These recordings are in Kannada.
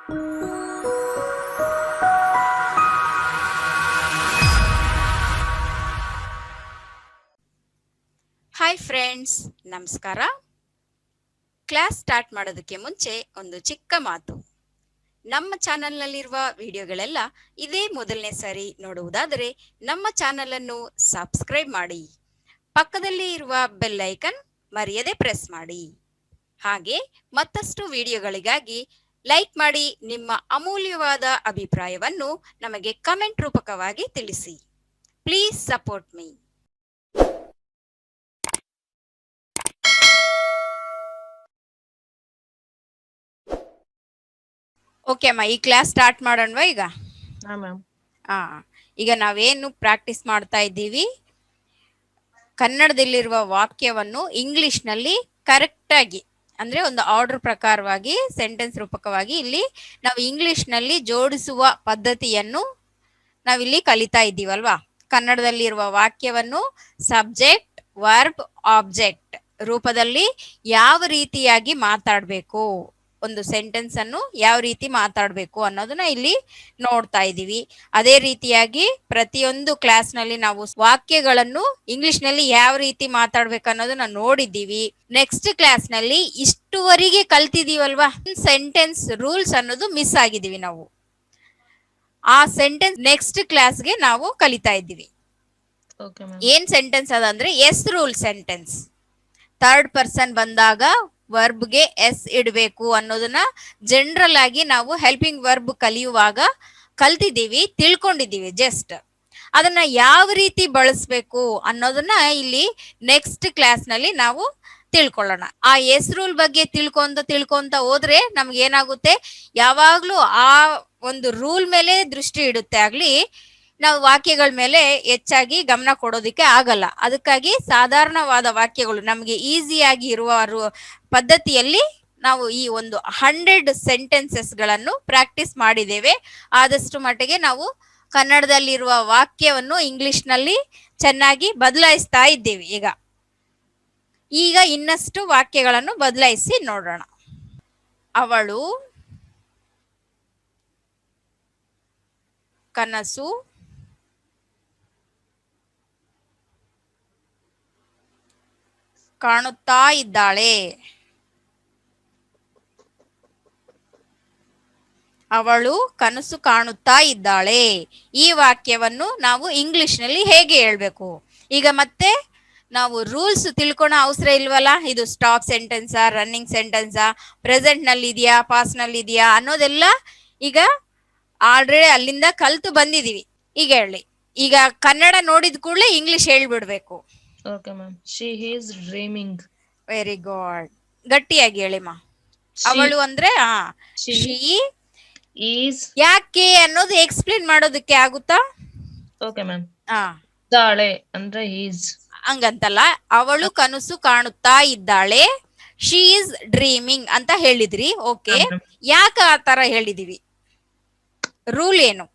ಹಾಯ್ ಫ್ರೆಂಡ್ಸ್, ನಮಸ್ಕಾರ. ಕ್ಲಾಸ್ ಸ್ಟಾರ್ಟ್ ಮಾಡೋದಕ್ಕೆ ಮುಂಚೆ ಒಂದು ಚಿಕ್ಕ ಮಾತು. ನಮ್ಮ ಚಾನೆಲ್ನಲ್ಲಿರುವ ವಿಡಿಯೋಗಳೆಲ್ಲ ಇದೇ ಮೊದಲನೇ ಸಾರಿ ನೋಡುವುದಾದರೆ ನಮ್ಮ ಚಾನೆಲ್ ಅನ್ನು ಸಬ್ಸ್ಕ್ರೈಬ್ ಮಾಡಿ, ಪಕ್ಕದಲ್ಲಿ ಇರುವ ಬೆಲ್ ಐಕನ್ ಮರೆಯದೆ ಪ್ರೆಸ್ ಮಾಡಿ. ಹಾಗೆ ಮತ್ತಷ್ಟು ವಿಡಿಯೋಗಳಿಗಾಗಿ ಲೈಕ್ ಮಾಡಿ. ನಿಮ್ಮ ಅಮೂಲ್ಯವಾದ ಅಭಿಪ್ರಾಯವನ್ನು ನಮಗೆ ಕಮೆಂಟ್ ರೂಪಕವಾಗಿ ತಿಳಿಸಿ. Please support me. ಓಕೆ ಅಮ್ಮ, ಈ ಕ್ಲಾಸ್ ಸ್ಟಾರ್ಟ್ ಮಾಡೋಣವಾ ಈಗ? ಈಗ ನಾವೇನು ಪ್ರಾಕ್ಟೀಸ್ ಮಾಡ್ತಾ ಇದ್ದೀವಿ, ಕನ್ನಡದಲ್ಲಿರುವ ವಾಕ್ಯವನ್ನು ಇಂಗ್ಲಿಷ್ನಲ್ಲಿ ಕರೆಕ್ಟಾಗಿ, ಅಂದ್ರೆ ಒಂದು ಆರ್ಡರ್ ಪ್ರಕಾರವಾಗಿ ಸೆಂಟೆನ್ಸ್ ರೂಪಕವಾಗಿ ಇಲ್ಲಿ ನಾವು ಇಂಗ್ಲಿಷ್ನಲ್ಲಿ ಜೋಡಿಸುವ ಪದ್ಧತಿಯನ್ನು ನಾವಿಲ್ಲಿ ಕಲಿತಾ ಇದ್ದೀವಲ್ವಾ. ಕನ್ನಡದಲ್ಲಿರುವ ವಾಕ್ಯವನ್ನು ಸಬ್ಜೆಕ್ಟ್, ವರ್ಬ್, ಆಬ್ಜೆಕ್ಟ್ ರೂಪದಲ್ಲಿ ಯಾವ ರೀತಿಯಾಗಿ ಮಾತಾಡಬೇಕು, ಒಂದು ಸೆಂಟೆನ್ಸ್ ಅನ್ನು ಯಾವ ರೀತಿ ಮಾತಾಡಬೇಕು ಅನ್ನೋದನ್ನ ಇಲ್ಲಿ ನೋಡ್ತಾ ಇದ್ದೀವಿ. ಅದೇ ರೀತಿಯಾಗಿ ಪ್ರತಿಯೊಂದು ಕ್ಲಾಸ್ ನಲ್ಲಿ ನಾವು ವಾಕ್ಯಗಳನ್ನು ಇಂಗ್ಲಿಷ್ ನಲ್ಲಿ ಯಾವ ರೀತಿ ಮಾತಾಡ್ಬೇಕು ಅನ್ನೋದನ್ನ ನೋಡಿದ್ದೀವಿ. ನೆಕ್ಸ್ಟ್ ಕ್ಲಾಸ್ ನಲ್ಲಿ ಇಷ್ಟುವರೆಗೆ ಕಲ್ತಿದೀವಲ್ವಾ, ಸೆಂಟೆನ್ಸ್ ರೂಲ್ಸ್ ಅನ್ನೋದು ಮಿಸ್ ಆಗಿದೀವಿ ನಾವು. ಆ ಸೆಂಟೆನ್ಸ್ ನೆಕ್ಸ್ಟ್ ಕ್ಲಾಸ್ಗೆ ನಾವು ಕಲಿತಾ ಇದ್ದೀವಿ. ಏನ್ ಸೆಂಟೆನ್ಸ್ ಅದಂದ್ರೆ S rule sentence. Third person ಬಂದಾಗ ವರ್ಬ್ಗೆ ಎಸ್ ಇಡಬೇಕು ಅನ್ನೋದನ್ನ ಜನರಲ್ ಆಗಿ ನಾವು ಹೆಲ್ಪಿಂಗ್ ವರ್ಬ್ ಕಲಿಯುವಾಗ ಕಲ್ತಿದ್ದೀವಿ, ತಿಳ್ಕೊಂಡಿದ್ದೀವಿ. ಜಸ್ಟ್ ಅದನ್ನ ಯಾವ ರೀತಿ ಬಳಸಬೇಕು ಅನ್ನೋದನ್ನ ಇಲ್ಲಿ ನೆಕ್ಸ್ಟ್ ಕ್ಲಾಸ್ ನಲ್ಲಿ ನಾವು ತಿಳ್ಕೊಳ್ಳೋಣ. ಆ ಎಸ್ ರೂಲ್ ಬಗ್ಗೆ ತಿಳ್ಕೊಂತ ಹೋದ್ರೆ ನಮ್ಗೆ ಏನಾಗುತ್ತೆ, ಯಾವಾಗ್ಲೂ ಆ ಒಂದು ರೂಲ್ ಮೇಲೆ ದೃಷ್ಟಿ ಇಡುತ್ತೆ ಆಗ್ಲಿ, ನಾವು ವಾಕ್ಯಗಳ ಮೇಲೆ ಹೆಚ್ಚಾಗಿ ಗಮನ ಕೊಡೋದಿಕ್ಕೆ ಆಗಲ್ಲ. ಅದಕ್ಕಾಗಿ ಸಾಧಾರಣವಾದ ವಾಕ್ಯಗಳು ನಮಗೆ ಈಸಿಯಾಗಿ ಇರುವ ಪದ್ಧತಿಯಲ್ಲಿ ನಾವು ಈ ಒಂದು 100 ಸೆಂಟೆನ್ಸಸ್ ಗಳನ್ನು ಪ್ರಾಕ್ಟೀಸ್ ಮಾಡಿದ್ದೇವೆ. ಆದಷ್ಟು ಮಟ್ಟಿಗೆ ನಾವು ಕನ್ನಡದಲ್ಲಿರುವ ವಾಕ್ಯವನ್ನು ಇಂಗ್ಲಿಷ್ ನಲ್ಲಿ ಚೆನ್ನಾಗಿ ಬದಲಾಯಿಸ್ತಾ ಇದ್ದೇವೆ. ಈಗ ಇನ್ನಷ್ಟು ವಾಕ್ಯಗಳನ್ನು ಬದಲಾಯಿಸಿ ನೋಡೋಣ. ಅವಳು ಕನಸು ಕಾಣುತ್ತಾ ಇದ್ದಾಳೆ. ಅವಳು ಕನಸು ಕಾಣುತ್ತಾ ಇದ್ದಾಳೆ. ಈ ವಾಕ್ಯವನ್ನು ನಾವು ಇಂಗ್ಲಿಷ್ ನಲ್ಲಿ ಹೇಗೆ ಹೇಳ್ಬೇಕು? ಈಗ ಮತ್ತೆ ನಾವು ರೂಲ್ಸ್ ತಿಳ್ಕೊಳೋ ಅವಸರ ಇಲ್ವಲ್ಲ. ಇದು ಸ್ಟಾಪ್ ಸೆಂಟೆನ್ಸಾ, ರನ್ನಿಂಗ್ ಸೆಂಟೆನ್ಸಾ, ಪ್ರೆಸೆಂಟ್ ನಲ್ಲಿ ಇದೆಯಾ, ಪಾಸ್ಟ್ ನಲ್ಲಿ ಇದೆಯಾ ಅನ್ನೋದೆಲ್ಲ ಈಗ ಆಲ್ರೆಡಿ ಅಲ್ಲಿಂದ ಕಲ್ತು ಬಂದಿದೀವಿ. ಈಗ ಹೇಳಿ, ಈಗ ಕನ್ನಡ ನೋಡಿದ ಕೂಡಲೇ ಇಂಗ್ಲಿಷ್ ಹೇಳ್ಬಿಡ್ಬೇಕು. Okay ma'am. She is dreaming. Very good. ಗಟ್ಟಿಯಾಗಿ ಹೇಳಿಮ್ಮ. ಅವಳು ಅಂದ್ರೆ ಶಿ is. ಯಾಕೆ ಅನ್ನೋದು ಎಕ್ಸ್ಪ್ಲೇನ್ ಮಾಡೋದಕ್ಕೆ ಆಗುತ್ತಾ? Okay ma'am. ಇದ್ದಾಳೆ ಅಂದ್ರೆ is. ಹಂಗಂತಲ್ಲ, ಅವಳು ಕನಸು ಕಾಣುತ್ತಾ ಇದ್ದಾಳೆ. ಶಿ ಈಸ್ ಡ್ರೀಮಿಂಗ್ ಅಂತ ಹೇಳಿದ್ರಿ. ಓಕೆ, ಯಾಕೆ ಆ ತರ ಹೇಳಿದೀವಿ? ರೂಲ್ ಏನು?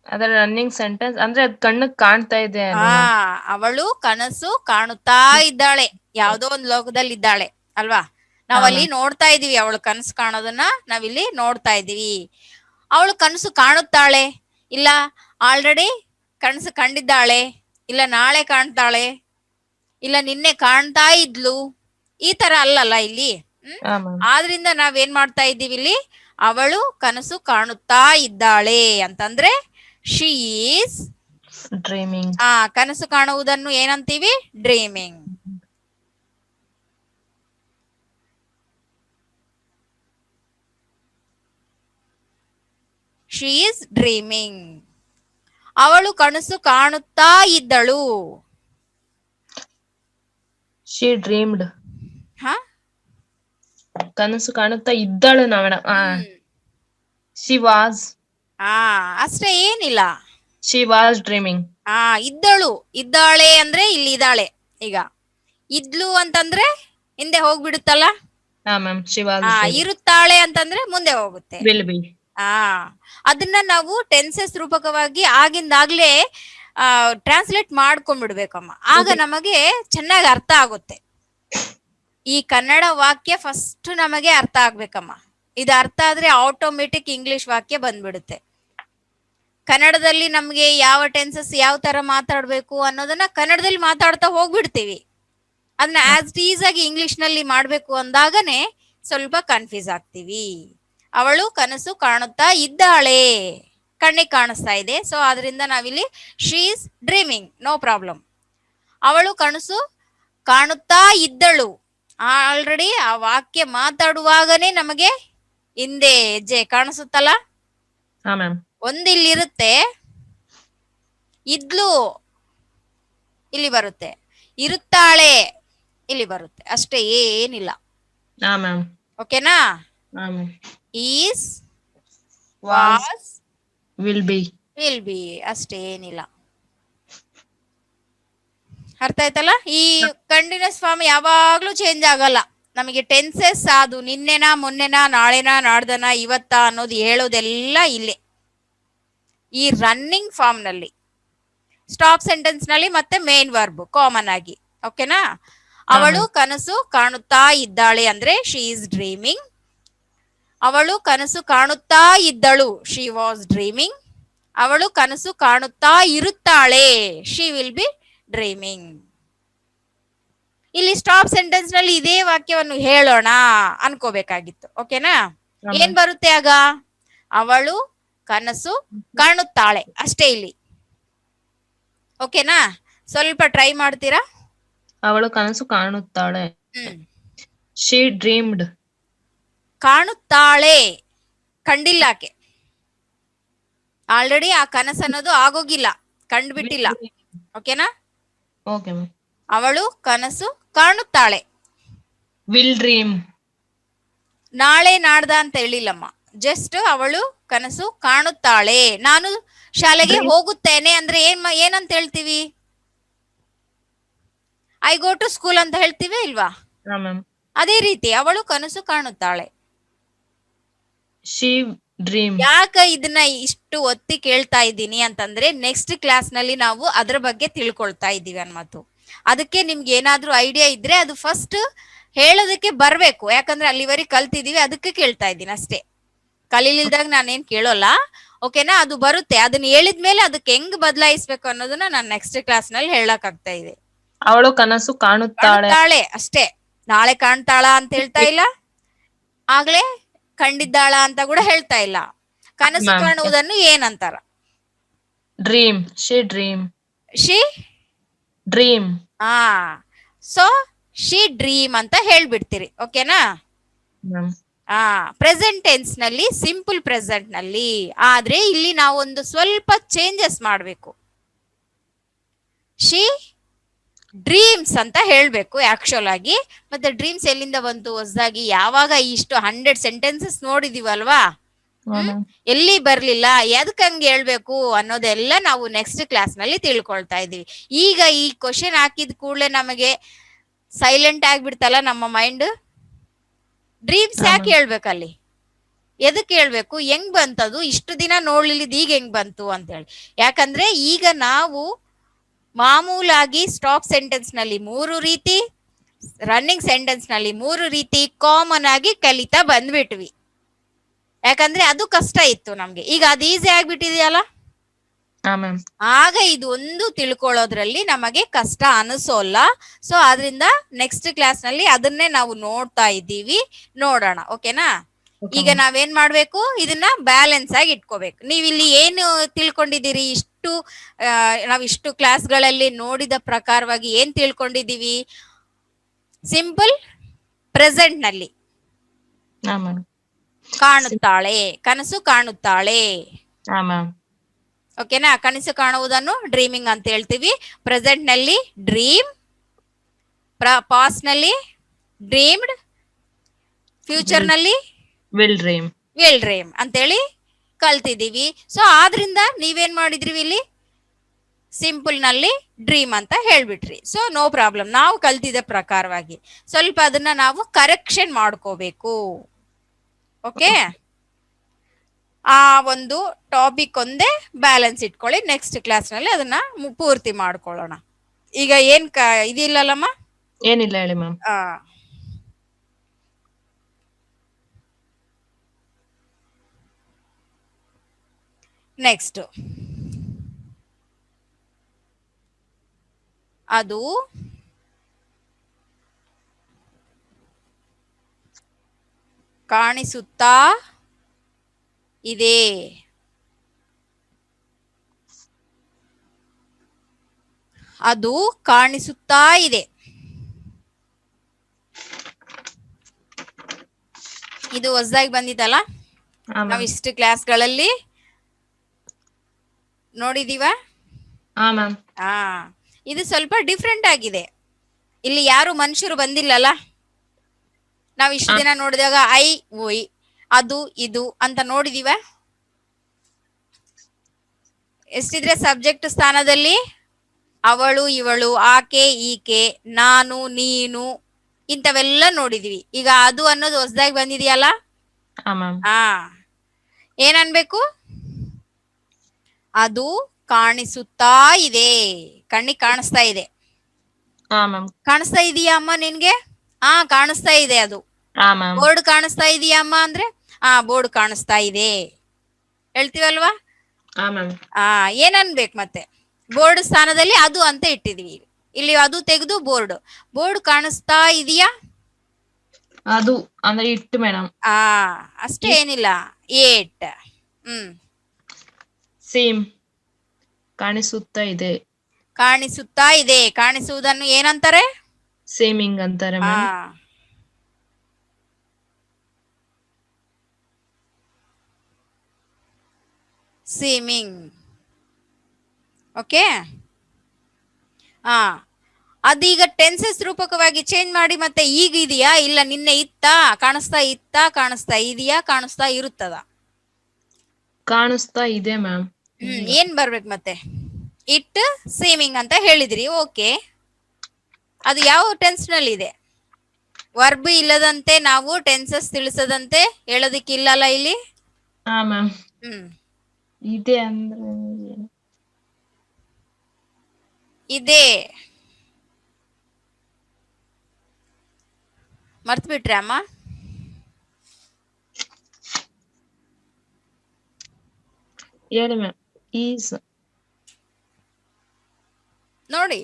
ಅದರ ರನ್ನಿಂಗ್ ಸೆಂಟೆನ್ಸ್ ಅಂದ್ರೆ ಅದ್ ಕಣ್ಣು ಕಾಣ್ತಾ ಇದೆ. ಅವಳು ಕನಸು ಕಾಣುತ್ತಾ ಇದ್ದಾಳೆ, ಯಾವ್ದೋ ಒಂದ್ ಲೋಕದಲ್ಲಿ ಇದ್ದಾಳೆ ಅಲ್ವಾ. ನಾವಲ್ಲಿ ನೋಡ್ತಾ ಇದೀವಿ, ಅವಳು ಕನಸು ಕಾಣೋದನ್ನ ನಾವಿಲ್ಲಿ ನೋಡ್ತಾ ಇದೀವಿ. ಅವಳು ಕನಸು ಕಾಣುತ್ತಾಳೆ, ಇಲ್ಲ ಆಲ್ರೆಡಿ ಕನಸು ಕಂಡಿದ್ದಾಳೆ, ಇಲ್ಲ ನಾಳೆ ಕಾಣ್ತಾಳೆ, ಇಲ್ಲ ನಿನ್ನೆ ಕಾಣ್ತಾ ಇದ್ಲು, ಈ ತರ ಅಲ್ಲಲ್ಲ ಇಲ್ಲಿ. ಆದ್ರಿಂದ ನಾವೇನ್ ಮಾಡ್ತಾ ಇದ್ದೀವಿ ಇಲ್ಲಿ, ಅವಳು ಕನಸು ಕಾಣುತ್ತಾ ಇದ್ದಾಳೆ ಅಂತಂದ್ರೆ ಶಿ ಈಸ್ ಡ್ರೀಮಿಂಗ್. ಕನಸು ಕಾಣುವುದನ್ನು ಏನಂತೀವಿ? ಡ್ರೀಮಿಂಗ್. She is dreaming. ಅವಳು ಕನಸು ಕಾಣುತ್ತಾ ಇದ್ದಳು. She dreamed. ಕನಸು ಕಾಣುತ್ತಾ ಇದ್ದಳು ಮೇಡಮ್. She was. ಅಷ್ಟೇ, ಏನಿಲ್ಲ. She was dreaming. ಇದ್ದಳು, ಇದ್ದಾಳೆ ಅಂದ್ರೆ ಇಲ್ಲಿ ಇದ್ದಾಳೆ. ಈಗ ಇದ್ಲು ಅಂತಂದ್ರೆ ಹಿಂದೆ ಹೋಗ್ಬಿಡುತ್ತಲ್ಲ. ಇರುತ್ತಾಳೆ ಅಂತಂದ್ರೆ ಮುಂದೆ ಹೋಗುತ್ತೆ. ಅದನ್ನ ನಾವು ಟೆನ್ಸಸ್ ರೂಪಕವಾಗಿ ಆಗಿಂದಾಗ್ಲೇ ಟ್ರಾನ್ಸ್ಲೇಟ್ ಮಾಡ್ಕೊಂಡ್ಬಿಡ್ಬೇಕಮ್ಮ. ಆಗ ನಮಗೆ ಚೆನ್ನಾಗಿ ಅರ್ಥ ಆಗುತ್ತೆ. ಈ ಕನ್ನಡ ವಾಕ್ಯ ಫಸ್ಟ್ ನಮಗೆ ಅರ್ಥ ಆಗ್ಬೇಕಮ್ಮ. ಇದು ಅರ್ಥ ಆದ್ರೆ ಆಟೋಮೆಟಿಕ್ ಇಂಗ್ಲಿಷ್ ವಾಕ್ಯ ಬಂದ್ಬಿಡುತ್ತೆ. ಕನ್ನಡದಲ್ಲಿ ನಮ್ಗೆ ಯಾವ ಟೆನ್ಸಸ್ ಯಾವ ತರ ಮಾತಾಡ್ಬೇಕು ಅನ್ನೋದನ್ನ ಕನ್ನಡದಲ್ಲಿ ಮಾತಾಡ್ತಾ ಹೋಗ್ಬಿಡ್ತೀವಿ. ಅದನ್ನ ಆಸ್ ಈಸ್ ಆಗಿ ಇಂಗ್ಲಿಷ್ ನಲ್ಲಿ ಮಾಡ್ಬೇಕು ಅಂದಾಗನೇ ಸ್ವಲ್ಪ ಕನ್ಫ್ಯೂಸ್ ಆಗ್ತೀವಿ. ಅವಳು ಕನಸು ಕಾಣುತ್ತಾ ಇದ್ದಾಳೆ, ಕಣ್ಣಿಗೆ ಕಾಣಿಸ್ತಾ ಇದೆ. ಸೊ ಅದರಿಂದ ನಾವಿಲ್ಲಿ she is dreaming, no problem. ಅವಳು ಕನಸು ಕಾಣುತ್ತಾ ಇದ್ದಳು, ಆಲ್ರೆಡಿ ಆ ವಾಕ್ಯ ಮಾತಾಡುವಾಗನೇ ನಮಗೆ ಹಿಂದೆ ಹೆಜ್ಜೆ ಕಾಣಿಸುತ್ತಲ್ಲ. ಒಂದಿಲ್ಲಿರುತ್ತೆ, ಇದ್ಲು ಇಲ್ಲಿ ಬರುತ್ತೆ, ಇರುತ್ತಾಳೆ ಇಲ್ಲಿ ಬರುತ್ತೆ, ಅಷ್ಟೇ, ಏನಿಲ್ಲ. ಓಕೆನಾ? ಈಸ್, ವಾಸ್, ವಿಲ್ ಬಿ, ಅಷ್ಟೇ, ಏನಿಲ್ಲ. ಅರ್ಥ ಆಯ್ತಲ್ಲ? ಈ ಕಂಟಿನ್ಯೂಸ್ ಫಾರ್ಮ್ ಯಾವಾಗ್ಲೂ ಚೇಂಜ್ ಆಗಲ್ಲ. ನಮಗೆ ಟೆನ್ಸಸ್ ಅದು ನಿನ್ನೆನಾ, ಮೊನ್ನೆನಾ, ನಾಳೆನಾ, ನಾಡ್ದನ, ಇವತ್ತ ಅನ್ನೋದು ಹೇಳೋದೆಲ್ಲ ಇಲ್ಲೇ ಈ ರನ್ನಿಂಗ್ ಫಾರ್ಮ್ ನಲ್ಲಿ. ಸ್ಟಾಪ್ ಸೆಂಟೆನ್ಸ್ ನಲ್ಲಿ ಮತ್ತೆ ಮೇನ್ ವರ್ಬ್ ಕಾಮನ್ ಆಗಿ. ಓಕೆನಾ? ಅವಳು ಕನಸು ಕಾಣುತ್ತಾ ಇದ್ದಾಳೆ ಅಂದ್ರೆ ಶಿ ಈಸ್ ಡ್ರೀಮಿಂಗ್. ಅವಳು ಕನಸು ಕಾಣುತ್ತಾ ಇದ್ದಳು, ಶಿ ವಾಸ್ ಡ್ರೀಮಿಂಗ್. ಅವಳು ಕನಸು ಕಾಣುತ್ತಾ ಇರುತ್ತಾಳೆ, ಶಿ ವಿಲ್ ಬಿ ಡ್ರೀಮಿಂಗ್. ಇಲ್ಲಿ ಸ್ಟಾಪ್ ಸೆಂಟೆನ್ಸ್ ನಲ್ಲಿ ಇದೇ ವಾಕ್ಯವನ್ನು ಹೇಳೋಣ ಅನ್ಕೋಬೇಕಾಗಿತ್ತು. ಓಕೆನಾ? ಏನ್ ಬರುತ್ತೆ ಆಗ? ಅವಳು ಕನಸು ಕಾಣುತ್ತಾಳೆ, ಅಷ್ಟೇ ಇಲ್ಲಿ. ಓಕೆನಾ? ಸ್ವಲ್ಪ ಟ್ರೈ ಮಾಡ್ತೀರಾ? ಅವಳು ಕನಸು ಕಾಣುತ್ತಾಳೆ. She dreamed. ಕಾಣುತ್ತಾಳೆ, ಕಂಡಿಲ್ಲ ಆಕೆ. ಆಲ್ರೆಡಿ ಆ ಕನಸು ಅನ್ನೋದು ಆಗೋಗಿಲ್ಲ, ಕಂಡ್ಬಿಟ್ಟಿಲ್ಲ. ಓಕೆನಾ? ಅವಳು ಕನಸು ಕಾಣುತ್ತಾಳೆ. Will dream. ನಾಳೆ ನಾಡ್ದ ಅಂತ ಹೇಳಿಲ್ಲಮ್ಮ, ಜಸ್ಟ್ ಅವಳು ಕನಸು ಕಾಣುತ್ತಾಳೆ. ನಾನು ಶಾಲೆಗೆ ಹೋಗುತ್ತೇನೆ ಅಂದ್ರೆ ಏನಂತ ಹೇಳ್ತೀವಿ? ಐ ಗೋ ಟು ಸ್ಕೂಲ್ ಅಂತ ಹೇಳ್ತೀವಿ ಇಲ್ವಾ? ಅದೇ ರೀತಿ ಅವಳು ಕನಸು ಕಾಣುತ್ತಾಳೆ. ಯಾಕ ಇದನ್ನ ಇಷ್ಟು ಒತ್ತಿ ಕೇಳ್ತಾ ಇದ್ದೀನಿ ಅಂತಂದ್ರೆ ನೆಕ್ಸ್ಟ್ ಕ್ಲಾಸ್ ನಲ್ಲಿ ನಾವು ಅದ್ರ ಬಗ್ಗೆ ತಿಳ್ಕೊಳ್ತಾ ಇದ್ದೀವಿ ಅನ್ಮತ್ತು. ಅದಕ್ಕೆ ನಿಮ್ಗೆ ಏನಾದ್ರೂ ಐಡಿಯಾ ಇದ್ರೆ ಅದು ಫಸ್ಟ್ ಹೇಳೋದಕ್ಕೆ ಬರ್ಬೇಕು. ಯಾಕಂದ್ರೆ ಅಲ್ಲಿವರೆಗೆ ಕಲ್ತಿದೀವಿ, ಅದಕ್ಕೆ ಕೇಳ್ತಾ ಇದ್ದೀನಿ ಅಷ್ಟೇ. ಕಲೀಲಿಲ್ದಾಗ ನಾನೇನ್ ಕೇಳೋಲ್ಲ. ಓಕೆನಾ? ಅದು ಬರುತ್ತೆ. ಅದನ್ನ ಹೇಳಿದ್ಮೇಲೆ ಅದಕ್ಕೆ ಹೆಂಗ್ ಬದಲಾಯಿಸ್ಬೇಕು ಅನ್ನೋದನ್ನ ನಾನು ನೆಕ್ಸ್ಟ್ ಕ್ಲಾಸ್ ನಲ್ಲಿ ಹೇಳಕ್ ಆಗ್ತಾ ಇದೆ. ಅವಳು ಕನಸು ಕಾಣುತ್ತಾಳೆ ಅಷ್ಟೇ. ನಾಳೆ ಕಾಣ್ತಾಳ ಅಂತ ಹೇಳ್ತಾ ಇಲ್ಲ, ಆಗ್ಲೇ ಕಂಡಿದ್ದಾಳ ಅಂತ ಕೂಡ ಹೇಳ್ತಾ ಇಲ್ಲ. ಕನಸು ಕಾಣುವುದನ್ನು ಏನಂತಾರ? Dream. She dream. She dream. So she dream ಅಂತ ಹೇಳ್ಬಿಡ್ತೀರಿ. ಓಕೆನಾ? ಪ್ರೆಸೆಂಟ್ ಟೆನ್ಸ್ ನಲ್ಲಿ, ಸಿಂಪಲ್ ಪ್ರೆಸೆಂಟ್ ನಲ್ಲಿ. ಆದ್ರೆ ಇಲ್ಲಿ ನಾವೊಂದು ಸ್ವಲ್ಪ ಚೇಂಜಸ್ ಮಾಡ್ಬೇಕು. ಶಿ ಡ್ರೀಮ್ಸ್ ಅಂತ ಹೇಳ್ಬೇಕು ಆಕ್ಚುಲ್ ಆಗಿ. ಮತ್ತೆ ಡ್ರೀಮ್ಸ್ ಎಲ್ಲಿಂದ ಬಂತು ಹೊಸದಾಗಿ? ಯಾವಾಗ ಇಷ್ಟು 100 ಸೆಂಟೆನ್ಸಸ್ ನೋಡಿದೀವಲ್ವಾ, ಎಲ್ಲಿ ಬರ್ಲಿಲ್ಲ, ಎದಕ್ ಹಂಗೆ ಹೇಳ್ಬೇಕು ಅನ್ನೋದೆಲ್ಲ ನಾವು ನೆಕ್ಸ್ಟ್ ಕ್ಲಾಸ್ ನಲ್ಲಿ ತಿಳ್ಕೊಳ್ತಾ ಇದೀವಿ. ಈಗ ಈ ಕ್ವಶನ್ ಹಾಕಿದ ಕೂಡಲೇ ನಮಗೆ ಸೈಲೆಂಟ್ ಆಗ್ಬಿಡ್ತಲ್ಲ ನಮ್ಮ ಮೈಂಡ್. ಡ್ರೀಮ್ಸ್ ಯಾಕೆ ಹೇಳ್ಬೇಕಲ್ಲಿ? ಎದಕ್ ಹೇಳ್ಬೇಕು? ಹೆಂಗ್ ಬಂತದು? ಇಷ್ಟು ದಿನ ನೋಡ್ಲಿಲ್ಲ, ಈಗ ಹೆಂಗ್ ಬಂತು ಅಂತ ಹೇಳಿ. ಯಾಕಂದ್ರೆ ಈಗ ನಾವು ಮಾಮೂಲಾಗಿ ಸ್ಟಾಪ್ ಸೆಂಟೆನ್ಸ್ ನಲ್ಲಿ 3 ರೀತಿ, ರನ್ನಿಂಗ್ ಸೆಂಟೆನ್ಸ್ ನಲ್ಲಿ 3 ರೀತಿ ಕಾಮನ್ ಆಗಿ ಕಲಿತಾ ಬಂದ್ಬಿಟ್ವಿ. ಯಾಕಂದ್ರೆ ಅದು ಕಷ್ಟ ಇತ್ತು ನಮ್ಗೆ. ಈಗ ಅದು ಈಸಿ ಆಗ್ಬಿಟ್ಟಿದೆಯಲ್ಲ, ಆಗ ಇದು ಒಂದು ತಿಳ್ಕೊಳ್ಳೋದ್ರಲ್ಲಿ ನಮಗೆ ಕಷ್ಟ ಅನಿಸೋಲ್ಲ. ಸೊ ಆದ್ರಿಂದ ನೆಕ್ಸ್ಟ್ ಕ್ಲಾಸ್ ನಲ್ಲಿ ಅದನ್ನೇ ನಾವು ನೋಡ್ತಾ ಇದ್ದೀವಿ, ನೋಡೋಣ. ಓಕೆನಾ? ಈಗ ನಾವೇನ್ ಮಾಡ್ಬೇಕು? ಇದನ್ನ ಬ್ಯಾಲೆನ್ಸ್ ಆಗಿ ಇಟ್ಕೋಬೇಕು. ನೀವಿಲ್ಲಿ ಏನು ತಿಳ್ಕೊಂಡಿದ್ದೀರಿ? ನಾವಿಷ್ಟು ಕ್ಲಾಸ್ಗಳಲ್ಲಿ ನೋಡಿದ ಪ್ರಕಾರವಾಗಿ ಏನ್ ತಿಳ್ಕೊಂಡಿದೀವಿ? ಸಿಂಪಲ್ ಪ್ರೆಸೆಂಟ್ ನಲ್ಲಿ ಕಾಣುತ್ತಾಳೆ, ಕನಸು ಕಾಣುತ್ತಾಳೆ. ಓಕೆನಾ? ಕನಸು ಕಾಣುವುದನ್ನು ಡ್ರೀಮಿಂಗ್ ಅಂತ ಹೇಳ್ತೀವಿ. ಪ್ರೆಸೆಂಟ್ ನಲ್ಲಿ ಡ್ರೀಮ್, ಪಾಸ್ಟ್ ನಲ್ಲಿ ಡ್ರೀಮ್ಡ್, ಫ್ಯೂಚರ್ ನಲ್ಲಿ ವಿಲ್ ಡ್ರೀಮ್ ಅಂತೇಳಿ ಕಲ್ತಿದೀವಿ. ಸೊ ಆದ್ರಿಂದ ನೀವೇನ್ ಮಾಡಿದ್ರಿ? ಇಲ್ಲಿ ಸಿಂಪಲ್ ನಲ್ಲಿ ಡ್ರೀಮ್ ಅಂತ ಹೇಳ್ಬಿಟ್ರಿ. So no problem. ನಾವು ಕಲ್ತಿದ್ದ ಪ್ರಕಾರವಾಗಿ ಸ್ವಲ್ಪ ಅದನ್ನ ನಾವು ಕರೆಕ್ಷನ್ ಮಾಡ್ಕೋಬೇಕು. ಓಕೆ? ಆ ಒಂದು ಟಾಪಿಕ್ ಒಂದೇ ಬ್ಯಾಲೆನ್ಸ್ ಇಟ್ಕೊಳ್ಳಿ. ನೆಕ್ಸ್ಟ್ ಕ್ಲಾಸ್ ನಲ್ಲಿ ಅದನ್ನ ಪೂರ್ತಿ ಮಾಡ್ಕೊಳ್ಳೋಣ. ಈಗ ಇದಿಲ್ಲಲ್ಲಮ್ಮ? ಏನಿಲ್ಲ ಹೇಳಿ ಮ್ಯಾಮ್. ನೆಕ್ಸ್ಟ್ ಅದು ಕಾಣಿಸುತ್ತಾ ಇದೆ. ಅದು ಕಾಣಿಸುತ್ತಾ ಇದೆ. ಇದು ಹೊಸದಾಗಿ ಬಂದಿದ್ದಲ್ಲ, ಹಾ ನಾವು ಮ್ಯಾಮ್. ಇಷ್ಟು ಕ್ಲಾಸ್ಗಳಲ್ಲಿ ನೋಡಿದೀವ. ಹಾ ಮ್ಯಾಮ್. ಆ ಇದು ಸ್ವಲ್ಪ ಡಿಫ್ರೆಂಟ್ ಆಗಿದೆ. ಇಲ್ಲಿ ಯಾರು ಮನುಷ್ಯರು ಬಂದಿಲ್ಲಲ್ಲ. ನಾವು ಇಷ್ಟು ದಿನ ನೋಡಿದಾಗ ಐ ಓಯ್ ಅದು ಇದು ಅಂತ ನೋಡಿದೀವ. ಎಷ್ಟಿದ್ರೆ ಸಬ್ಜೆಕ್ಟ್ ಸ್ಥಾನದಲ್ಲಿ ಅವಳು ಇವಳು ಆಕೆ ಈಕೆ ನಾನು ನೀನು ಇಂಥವೆಲ್ಲ ನೋಡಿದೀವಿ. ಈಗ ಅದು ಅನ್ನೋದು ಹೊಸದಾಗಿ ಬಂದಿದೆಯಲ್ಲ. ಹಾ ಮ್ಯಾಮ್. ಆ ಏನನ್ಬೇಕು? ಅದು ಕಾಣಿಸುತ್ತಾ ಇದೆ. ಕಣ್ಣಿಗೆ ಕಾಣಿಸ್ತಾ ಇದೆ. ಹಾ ಮ್ಯಾಮ್. ಕಾಣಿಸ್ತಾ ಇದೀಯಾ ಅಮ್ಮ ನಿನ್ಗೆ? ಕಾಣಿಸ್ತಾ ಇದೆ. ಅದು ಹಾ ಮ್ಯಾಮ್. ಬೋರ್ಡ್ ಕಾಣಿಸ್ತಾ ಇದೀಯಾ ಅಮ್ಮ ಅಂದ್ರೆ ಬೋರ್ಡ್ ಕಾಣಿಸ್ತಾ ಇದೆ ಹೇಳ್ತೀವಲ್ವಾ. ಹಾ ಮ್ಯಾಮ್. ಏನನ್ಬೇಕು ಮತ್ತೆ? ಬೋರ್ಡ್ ಸ್ಥಾನದಲ್ಲಿ ಅದು ಅಂತ ಇಟ್ಟಿದೀವಿ. ಇಲ್ಲಿ ಅದು ತೆಗೆದು ಬೋರ್ಡ್ ಕಾಣಿಸ್ತಾ ಇದೆಯಾ? ಅದು ಅಂದ್ರೆ ಇಟ್ಟು ಮೇಡಮ್. ಅಷ್ಟೇ, ಏನಿಲ್ಲ. 8 ಸೇಮ್ ಕಾಣಿಸುತ್ತಾ ಇದೆ. ಕಾಣಿಸುತ್ತಾ ಇದೆ. ಕಾಣಿಸುವುದನ್ನು ಏನಂತಾರೆ? ಸೇಮಿಂಗ್ ಅಂತಾರೆ ಮ್ಯಾಮ್. ಸೀಮಿಂಗ್. ಓಕೆ. ಅದೀಗ ಟೆನ್ಸಸ್ ರೂಪಕವಾಗಿ ಚೇಂಜ್ ಮಾಡಿ ಮತ್ತೆ ಈಗ ಇದೆಯಾ ಇಲ್ಲ ನಿನ್ನೆ ಇತ್ತಾ, ಕಾಣಿಸ್ತಾ ಇದೆಯಾ, ಕಾಣಿಸ್ತಾ ಇರುತ್ತದ? ಕಾಣಿಸ್ತಾ ಇದೆ ಮ್ಯಾಮ್. ಏನ್ ಬರ್ಬೇಕು ಮತ್ತೆ? ಇಟ್ ಸೀಮಿಂಗ್ ಅಂತ ಹೇಳಿದ್ರಿ. ಓಕೆ, ಅದು ಯಾವ ಟೆನ್ಸ್ ನಲ್ಲಿ ಇದೆ? ವರ್ಬ್ ಇಲ್ಲದಂತೆ ನಾವು ಟೆನ್ಸಸ್ ತಿಳಿಸದಂತೆ ಹೇಳೋದಿಕ್ಕೆ ಇಲ್ಲಲ್ಲ ಇಲ್ಲಿ. ಹಾ ಮ್ಯಾಮ್. ಇದೆ ಅಂದ್ರೆ ಇದೆ. ಮರ್ತ್ ಬಿಟ್ರೆ ಅಮ್ಮ? ಹೇಳಿ ಮ್ಯಾಮ್. ಈಸ್ ನೋಡಿ,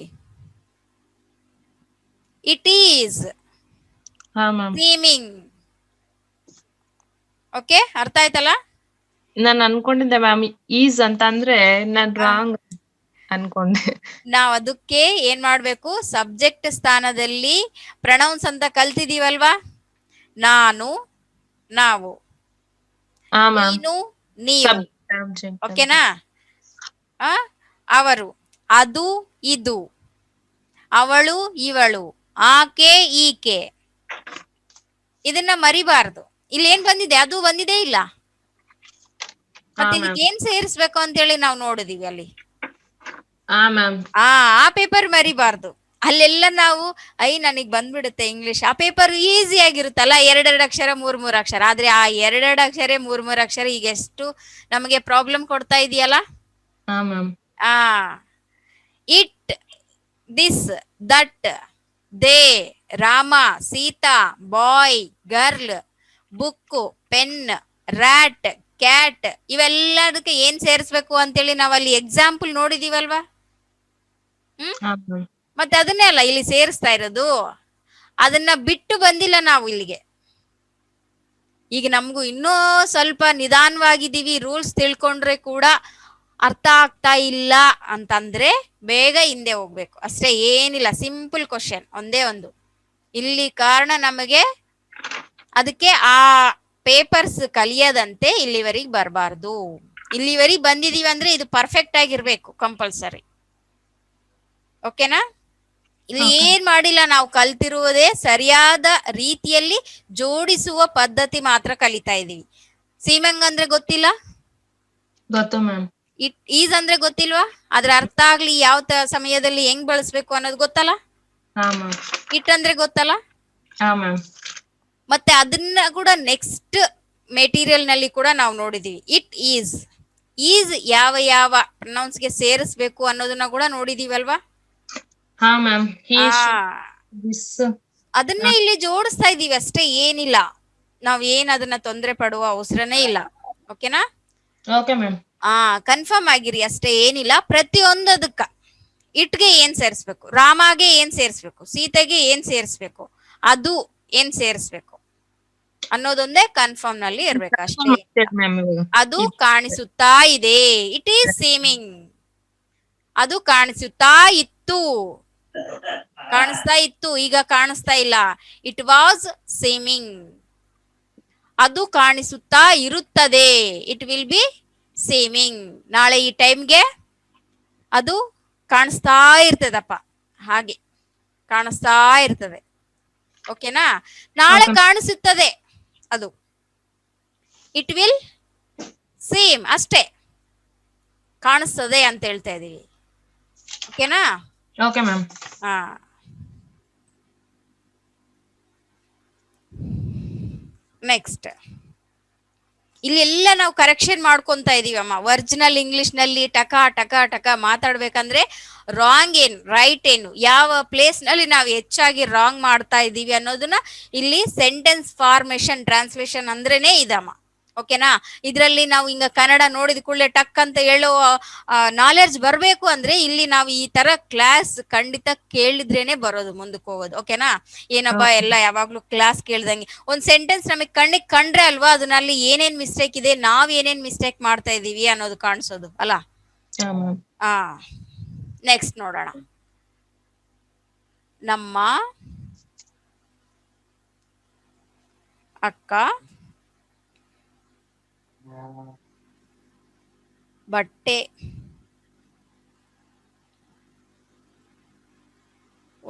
ಇಟ್ ಈಸ್ ಹಾ ಮ್ಯಾಮ್. ಸೀಮಿಂಗ್. ಓಕೆ, ಅರ್ಥ ಆಯ್ತಲ್ಲ? ನಾನು ಅನ್ಕೊಂಡಿದ್ದೆ ಮ್ಯಾಮ್ ಈಸ್ ಅಂತ ಅಂದ್ರೆ ನಾನ್ ರಾಂಗ್ ಅನ್ಕೊಂಡೆ. ನಾವ್ ಅದಕ್ಕೆ ಏನ್ ಮಾಡ್ಬೇಕು? ಸಬ್ಜೆಕ್ಟ್ ಸ್ಥಾನದಲ್ಲಿ ಪ್ರೊನೌನ್ಸ್ ಅಂತ ಕಲ್ತಿದೀವಲ್ವಾ? ನಾನು, ನಾವು, ನೀನು, ನೀವು. ಓಕೆನಾ? ಅವರು, ಅದು, ಇದು, ಅವಳು, ಇವಳು, ಆಕೆ, ಈಕೆ. ಇದನ್ನ ಮರಿಬಾರ್ದು. ಇಲ್ಲಿ ಏನ್ ಬಂದಿದೆ? ಅದು ಬಂದಿದೆ ಇಲ್ಲ. ಮತ್ತೆ ಇದಕ್ಕೆ ಏನ್ ಸೇರಿಸ್ಬೇಕು ಅಂತೇಳಿ ನಾವು ನೋಡಿದೀವಿ ಅಲ್ಲಿ. ಆ ಪೇಪರ್ ಮರಿಬಾರ್ದು. ಅಲ್ಲೆಲ್ಲ ನಾವು ನನಗ್ ಬಂದ್ಬಿಡುತ್ತೆ ಇಂಗ್ಲಿಷ್. ಆ ಪೇಪರ್ ಈಸಿ ಆಗಿರುತ್ತಲ್ಲ, 2 ಅಕ್ಷರ 3 ಅಕ್ಷರ. ಆದ್ರೆ ಆ 2 ಅಕ್ಷರ 3 ಅಕ್ಷರ ಈಗ ಎಷ್ಟು ನಮಗೆ ಪ್ರಾಬ್ಲಮ್ ಕೊಡ್ತಾ ಇದೆಯಲ್ಲ. It, this, that, they, Rama, Sita, boy, girl, book, pen, rat, cat. ಇವೆಲ್ಲದಕ್ಕೆ ಏನ್ ಸೇರಿಸ್ಬೇಕು ಅಂತೇಳಿ ನಾವಲ್ಲಿ ಎಕ್ಸಾಂಪಲ್ ನೋಡಿದೀವಲ್ವಾ? ಮತ್ತೆ ಅದನ್ನೇ ಅಲ್ಲ ಇಲ್ಲಿ ಸೇರಿಸ್ತಾ ಇರೋದು. ಅದನ್ನ ಬಿಟ್ಟು ಬಂದಿಲ್ಲ ನಾವು ಇಲ್ಲಿಗೆ. ಈಗ ನಮಗೂ ಇನ್ನೂ ಸ್ವಲ್ಪ ನಿಧಾನವಾಗಿದ್ದೀವಿ, ರೂಲ್ಸ್ ತಿಳ್ಕೊಂಡ್ರೆ ಕೂಡ ಅರ್ಥ ಆಗ್ತಾ ಇಲ್ಲ ಅಂತಂದ್ರೆ ಬೇಗ ಹಿಂದೆ ಹೋಗ್ಬೇಕು ಅಷ್ಟೇ. ಏನಿಲ್ಲ, ಸಿಂಪಲ್ ಕ್ವಶನ್ ಒಂದೇ ಒಂದು. ಇಲ್ಲಿ ಕಾರಣ ನಮಗೆ ಅದಕ್ಕೆ ಆ ಪೇಪರ್ಸ್ ಕಲಿಯದಂತೆ ಇಲ್ಲಿವರೆಗೆ ಬರಬಾರ್ದು. ಇಲ್ಲಿವರೆಗೆ ಬಂದಿದೀವಿ ಅಂದ್ರೆ ಇದು ಪರ್ಫೆಕ್ಟ್ ಆಗಿರ್ಬೇಕು ಕಂಪಲ್ಸರಿ. ಓಕೆನಾ? ಇಲ್ಲಿ ಏನ್ ಮಾಡಿಲ್ಲ, ನಾವು ಕಲ್ತಿರುವುದೇ ಸರಿಯಾದ ರೀತಿಯಲ್ಲಿ ಜೋಡಿಸುವ ಪದ್ಧತಿ ಮಾತ್ರ ಕಲಿತಾ ಇದೀವಿ. ಸೀಮಂಗ್ ಅಂದ್ರೆ ಗೊತ್ತಿಲ್ಲ? ಗೊತ್ತು ಮ್ಯಾಮ್. ಇಟ್ ಈಸ್ ಅಂದ್ರೆ ಗೊತ್ತಿಲ್ವಾ? ಅದ್ರ ಅರ್ಥ ಆಗ್ಲಿ ಯಾವ ಸಮಯದಲ್ಲಿ ಹೆಂಗ್ ಬಳಸ್ಬೇಕು ಅನ್ನೋದು ಗೊತ್ತಲ್ಲ? ಇಟ್ ಅಂದ್ರೆ ಗೊತ್ತಲ್ಲ? ಮತ್ತೆ ಅದನ್ನ ಕೂಡ ನೆಕ್ಸ್ಟ್ ಮೆಟೀರಿಯಲ್ ನಲ್ಲಿ ಕೂಡ ನಾವು ನೋಡಿದೀವಿ. ಇಟ್ ಈಸ್ ಯಾವ ಯಾವ ಪ್ರೊನೌನ್ಸ್ ಗೆ ಸೇರಿಸ್ಬೇಕು ಅನ್ನೋದನ್ನ ಕೂಡ ನೋಡಿದೀವಲ್ವಾ? ಅದನ್ನೇ ಇಲ್ಲಿ ಜೋಡಿಸ್ತಾ ಇದೀವಿ ಅಷ್ಟೇ, ಏನಿಲ್ಲ. ನಾವ್ ಏನ್ ಅದನ್ನ ತೊಂದರೆ ಪಡುವ ಅವಸರನೇ ಇಲ್ಲ. ಓಕೆನಾ? Okay ma'am. ಕನ್ಫರ್ಮ್ ಆಗಿರಿ ಅಷ್ಟೇ, ಏನಿಲ್ಲ. ಪ್ರತಿಯೊಂದದಕ್ಕ ಇಟ್ಗೆ ಏನ್ ಸೇರಿಸ್ಬೇಕು, ರಾಮಗೆ ಏನ್ ಸೇರಿಸ್ಬೇಕು, ಸೀತೆಗೆ ಏನ್ ಸೇರಿಸ್ಬೇಕು, ಅದು ಏನ್ ಸೇರಿಸ್ಬೇಕು ಅನ್ನೋದೊಂದೇ ಕನ್ಫರ್ಮ್ ನಲ್ಲಿ ಇರ್ಬೇಕು ಅಷ್ಟೇ. ಮ್ಯಾಮ್ ಇವಾಗ ಅದು ಕಾಣಿಸುತ್ತಾ ಇದೆ, ಇಟ್ ಈಸ್ ಸೇಮಿಂಗ್. ಅದು ಕಾಣಿಸುತ್ತಾ ಇತ್ತು, ಕಾಣಿಸ್ತಾ ಇತ್ತು, ಈಗ ಕಾಣಿಸ್ತಾ ಇಲ್ಲ. It was seeming. ಅದು ಕಾಣಿಸುತ್ತಾ ಇರುತ್ತದೆ, ಇಟ್ ವಿಲ್ ಬಿ ಸೇಮಿಂಗ್. ನಾಳೆ ಈ ಟೈಮ್ಗೆ ಅದು ಕಾಣಿಸ್ತಾ ಇರ್ತದಪ್ಪ, ಹಾಗೆ ಕಾಣಿಸ್ತಾ ಇರ್ತದೆ. ಓಕೆನಾ? ನಾಳೆ ಕಾಣಿಸುತ್ತದೆ ಅದು, ಇಟ್ ವಿಲ್ ಸೇಮ್ ಅಷ್ಟೇ, ಕಾಣಿಸ್ತದೆ ಅಂತ ಹೇಳ್ತಾ ಇದೀವಿ. ಓಕೆನಾ? Okay ma'am. ಹಾ, ನೆಕ್ಸ್ಟ್ ಇಲ್ಲೆಲ್ಲ ನಾವು ಕರೆಕ್ಷನ್ ಮಾಡ್ಕೊಂತ ಇದೀವಮ್ಮ. ಒರಿಜಿನಲ್ ಇಂಗ್ಲಿಷ್ ನಲ್ಲಿ ಟಕ ಟಕ ಟಕ ಮಾತಾಡ್ಬೇಕಂದ್ರೆ ರಾಂಗ್ ಏನು ರೈಟ್ ಏನು, ಯಾವ ಪ್ಲೇಸ್ ನಲ್ಲಿ ನಾವು ಹೆಚ್ಚಾಗಿ ರಾಂಗ್ ಮಾಡ್ತಾ ಇದೀವಿ ಅನ್ನೋದನ್ನ ಇಲ್ಲಿ ಸೆಂಟೆನ್ಸ್ ಫಾರ್ಮೇಶನ್ ಟ್ರಾನ್ಸ್ಲೇಷನ್ ಅಂದ್ರೇನೆ ಇದಮ್ಮ. ಓಕೆನಾ? ಇದರಲ್ಲಿ ನಾವು ಹಿಂಗ ಕನ್ನಡ ನೋಡಿದ ಕೂಡಲೇ ಟಕ್ ಅಂತ ಹೇಳೋ ನಾಲೆಡ್ಜ್ ಬರಬೇಕು ಅಂದ್ರೆ ಇಲ್ಲಿ ನಾವು ಈ ತರ ಕ್ಲಾಸ್ ಖಂಡಿತ ಕೇಳಿದ್ರೇನೆ ಬರೋದು, ಮುಂದಕ್ಕೆ ಹೋಗೋದು. ಓಕೆನಾ? ಏನಪ್ಪಾ ಎಲ್ಲ ಯಾವಾಗ್ಲೂ ಕ್ಲಾಸ್ ಕೇಳ್ದಂಗೆ ಒಂದ್ ಸೆಂಟೆನ್ಸ್ ನಮಗೆ ಕಣ್ಣಿಗೆ ಕಂಡ್ರೆ ಅಲ್ವಾ ಅದರಲ್ಲಿ ಏನೇನ್ ಮಿಸ್ಟೇಕ್ ಇದೆ, ನಾವ್ ಏನೇನ್ ಮಿಸ್ಟೇಕ್ ಮಾಡ್ತಾ ಇದೀವಿ ಅನ್ನೋದು ಕಾಣಿಸೋದು ಅಲ್ಲ. ನೆಕ್ಸ್ಟ್ ನೋಡೋಣ. ನಮ್ಮ ಅಕ್ಕ ಬಟ್ಟೆ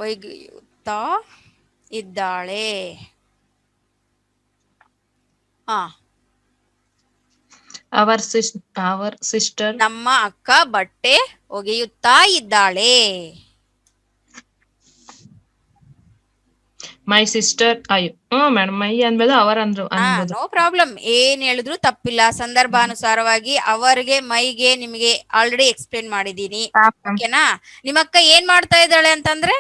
ಒಗೆಯುತ್ತಾ ಇದ್ದಾಳೆ. Our sister. ನಮ್ಮ ಅಕ್ಕ ಬಟ್ಟೆ ಒಗೆಯುತ್ತಾ ಇದ್ದಾಳೆ. My sister. ಅಯ್ಯೋ ಮೇಡಮ್, ಮೈ ಅನ್ಬೋದು ಅವರ್ ಅಂದ್ರು ಅನ್ಬೋದು. ನೋ ಪ್ರಾಬ್ಲಮ್, ಏನ್ ಹೇಳಿದ್ರು ತಪ್ಪಿಲ್ಲ. ಸಂದರ್ಭಾನುಸಾರವಾಗಿ ಅವರಿಗೆ ಮೈಗೆ ನಿಮಗೆ ಆಲ್ರೆಡಿ ಎಕ್ಸ್ಪ್ಲೇನ್ ಮಾಡಿದೀನಿ. ಓಕೆನಾ? ನಿಮ್ಮಕ್ಕ ಏನ್ ಮಾಡ್ತಾ ಇದ್ದಾಳೆ ಅಂತಂದ್ರೆ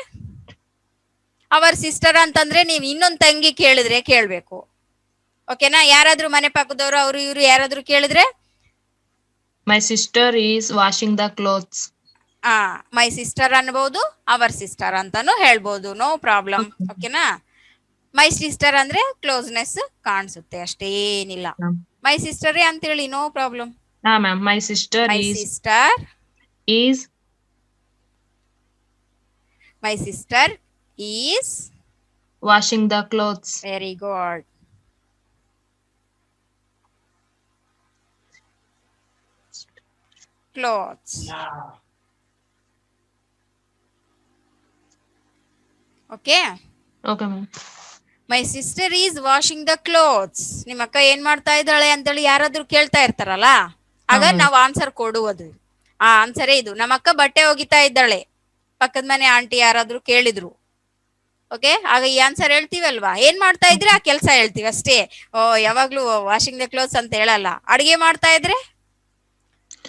ಅವರ್ ಸಿಸ್ಟರ್ ಅಂತಂದ್ರೆ ನೀವ್ ಇನ್ನೊಂದ್ ತಂಗಿ ಕೇಳಿದ್ರೆ ಕೇಳ್ಬೇಕು. ಓಕೆನಾ? ಯಾರಾದ್ರೂ ಮನೆ ಪಕ್ಕದವರು ಅವರು ಇವರು ಯಾರಾದ್ರೂ ಕೇಳಿದ್ರೆ ಮೈ sister is washing the clothes. My sister ಅನ್ಬಹುದು, ಅವರ್ ಸಿಸ್ಟರ್ ಅಂತಾನು ಹೇಳ್ಬೋದು, ನೋ ಪ್ರಾಬ್ಲಮ್. ಓಕೆನಾ? ಮೈ ಸಿಸ್ಟರ್ ಅಂದ್ರೆ ಕ್ಲೋಸ್ನೆಸ್ ಕಾಣಿಸುತ್ತೆ ಅಷ್ಟೇ, ಏನಿಲ್ಲ. ಮೈ ಸಿಸ್ಟರ್ ಅಂತೇಳಿ, no problem. My sister my sister is my sister is washing the clothes. Very good. Clothes. Okay? Okay ma'am. My sister is washing the clothes. ನಿಮ್ಮ ಅಕ್ಕ ಏನ್ ಮಾಡ್ತಾ ಇದ್ದಾಳೆ ಅಂತೇಳಿ ಯಾರಾದ್ರೂ ಕೇಳ್ತಾ ಇರ್ತಾರಲ್ಲ, ಆಗ ನಾವು ಆನ್ಸರ್ ಕೊಡುವುದು. ಆ ಆನ್ಸರೇ ಇದು. ನಮ್ಮ ಅಕ್ಕ ಬಟ್ಟೆ ಒಗಿತಾ ಇದ್ದಾಳೆ, ಪಕ್ಕದ ಮನೆ ಆಂಟಿ ಯಾರಾದ್ರೂ ಕೇಳಿದ್ರು. ಓಕೆ? ಆಗ ಈ ಆನ್ಸರ್ ಹೇಳ್ತೀವಲ್ವಾ, ಏನ್ ಮಾಡ್ತಾ ಇದ್ರೆ ಆ ಕೆಲಸ ಹೇಳ್ತೀವಿ ಅಷ್ಟೇ. ಯಾವಾಗ್ಲೂ ವಾಷಿಂಗ್ ದ ಕ್ಲೋತ್ಸ್ ಅಂತ ಹೇಳಲ್ಲ. ಅಡಿಗೆ ಮಾಡ್ತಾ ಇದ್ರೆ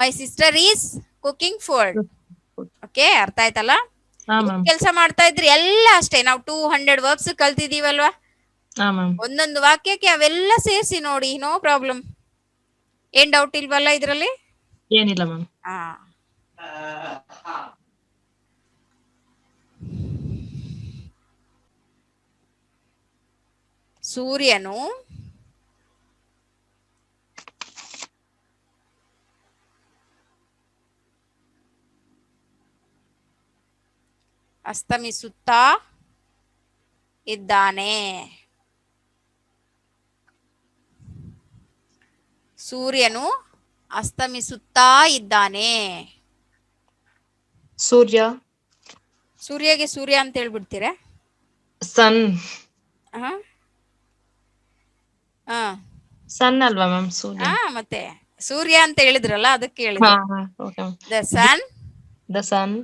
ಮೈ sister is cooking food. Okay? ಅರ್ಥ ಆಯ್ತಲ್ಲ? ಕೆಲಸ ಮಾಡ್ತಾ ಇದ್ರೆ ಎಲ್ಲ ಅಷ್ಟೇ. ನಾವು 200 ವರ್ಬ್ಸ್ ಕಲ್ತಿದೀವಲ್ವಾ, ಒಂದೊಂದು ವಾಕ್ಯಕ್ಕೆ ಅವೆಲ್ಲ ಸೇರಿಸಿ ನೋಡಿ, ನೋ ಪ್ರಾಬ್ಲಮ್. ಏನ್ ಡೌಟ್ ಇಲ್ವಲ್ಲ ಇದ್ರಲ್ಲಿ? ಏನಿಲ್ಲ ಮ್ಯಾಮ್. ಸೂರ್ಯನು ಅಸ್ತಮಿಸುತ್ತಾ ಇದ್ದಾನೆ. ಸೂರ್ಯನು ಅಸ್ತಮಿಸುತ್ತಾ ಇದ್ದಾನೆ. ಸೂರ್ಯಗೆ ಸೂರ್ಯ ಅಂತ ಹೇಳ್ಬಿಡ್ತೀರ? ಸನ್. ಸನ್ ಅಲ್ವಾ ಮ್ಯಾಮ್ ಸೂರ್ಯ? ಮತ್ತೆ ಸೂರ್ಯ ಅಂತ ಹೇಳಿದ್ರಲ್ಲ, ಅದಕ್ಕೆ ಹೇಳಿದೆ. The sun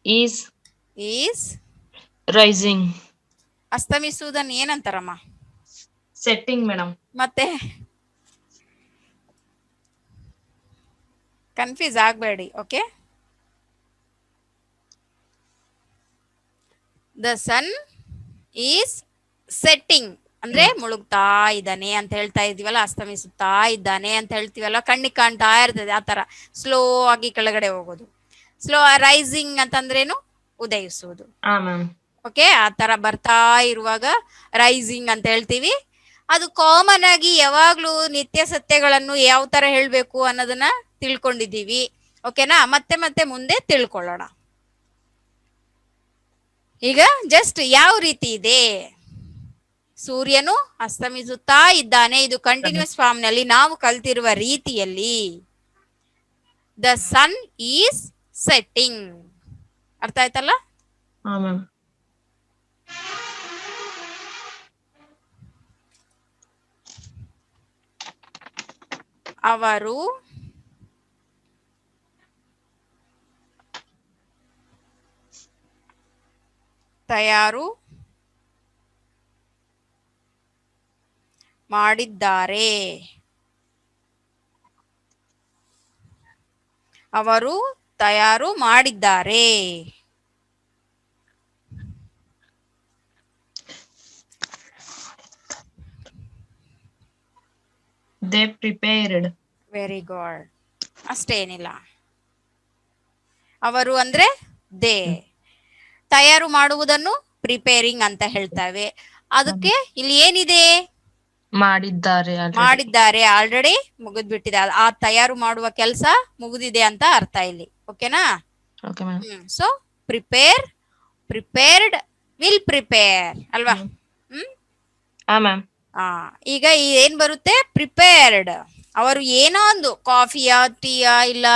is rising. ಅಸ್ತಮಿಸುವುದನ್ನು ಏನಂತಾರಮ್ಮ? Setting madam. ಮತ್ತೆ ಕನ್ಫ್ಯೂಸ್ ಆಗಬೇಡಿ. Okay? The sun is setting. ಅಂದ್ರೆ ಮುಳುಗ್ತಾ ಇದ್ದಾನೆ ಅಂತ ಹೇಳ್ತಾ ಇದೀವಲ್ಲ, ಅಸ್ತಮಿಸುತ್ತಾ ಇದ್ದಾನೆ ಅಂತ ಹೇಳ್ತೀವಲ್ಲ, ಕಣ್ಣಿಗೆ ಕಾಣ್ತಾ ಇರ್ತದೆ ಆ ತರ ಸ್ಲೋ ಆಗಿ ಕೆಳಗಡೆ ಹೋಗೋದು. ಸ್ಲೋ ರೈಸಿಂಗ್ ಅಂತಂದ್ರೇನು ಉದಯಿಸುವುದು. ಹಾ ಮ್ಯಾಮ್. ಓಕೆ, ಆ ತರ ಬರ್ತಾ ಇರುವಾಗ ರೈಸಿಂಗ್ ಅಂತ ಹೇಳ್ತೀವಿ. ಅದು ಕಾಮನ್ ಆಗಿ ಯಾವಾಗ್ಲೂ ನಿತ್ಯ ಸತ್ಯಗಳನ್ನು ಯಾವ ತರ ಹೇಳ್ಬೇಕು ಅನ್ನೋದನ್ನ ತಿಳ್ಕೊಂಡಿದ್ದೀವಿ. ಓಕೆನಾ, ಮತ್ತೆ ಮತ್ತೆ ಮುಂದೆ ತಿಳ್ಕೊಳ್ಳೋಣ. ಈಗ ಜಸ್ಟ್ ಯಾವ ರೀತಿ ಇದೆ, ಸೂರ್ಯನು ಅಸ್ತಮಿಸುತ್ತಾ ಇದ್ದಾನೆ, ಇದು ಕಂಟಿನ್ಯೂಸ್ ಫಾರ್ಮ್ ನಲ್ಲಿ ನಾವು ಕಲ್ತಿರುವ ರೀತಿಯಲ್ಲಿ ದ ಸನ್ ಈಸ್ ಸೆಟ್ಟಿಂಗ್. ಅರ್ಥ ಆಯ್ತಲ್ಲ? ಹಾ ಮ್ಯಾಮ್. ಅವರು ತಯಾರು ಮಾಡಿದ್ದಾರೆ. ಅವರು ತಯಾರು ಮಾಡಿದ್ದಾರೆ. They prepared. Very good. ಅಷ್ಟೇನಿಲ್ಲ. ಅವರು ಅಂದ್ರೆ ದೇ. ತಯಾರು ಮಾಡುವುದನ್ನು ಪ್ರಿಪೇರಿಂಗ್ ಅಂತ ಹೇಳ್ತೇವೆ. ಅದಕ್ಕೆ ಇಲ್ಲಿ ಏನಿದೆ? ಮಾಡಿದ್ದಾರೆ. ಮಾಡಿದ್ದಾರೆ, ಆಲ್ರೆಡಿ ಮುಗಿದ್ಬಿಟ್ಟಿದೆ. ಆ ತಯಾರು ಮಾಡುವ ಕೆಲಸ ಮುಗಿದಿದೆ ಅಂತ ಅರ್ಥ ಇಲ್ಲಿ. ಓಕೆನಾ? Okay ma'am. So prepare, prepared, will prepare ಅಲ್ವಾ? ಹಾ ಮ್ಯಾಮ್. ಈಗ ಏನ್ ಬರುತ್ತೆ? ಪ್ರಿಪೇರ್ಡ್. ಅವರು ಏನೋ ಒಂದು ಕಾಫಿಯಾ, ಟೀಯಾ, ಇಲ್ಲ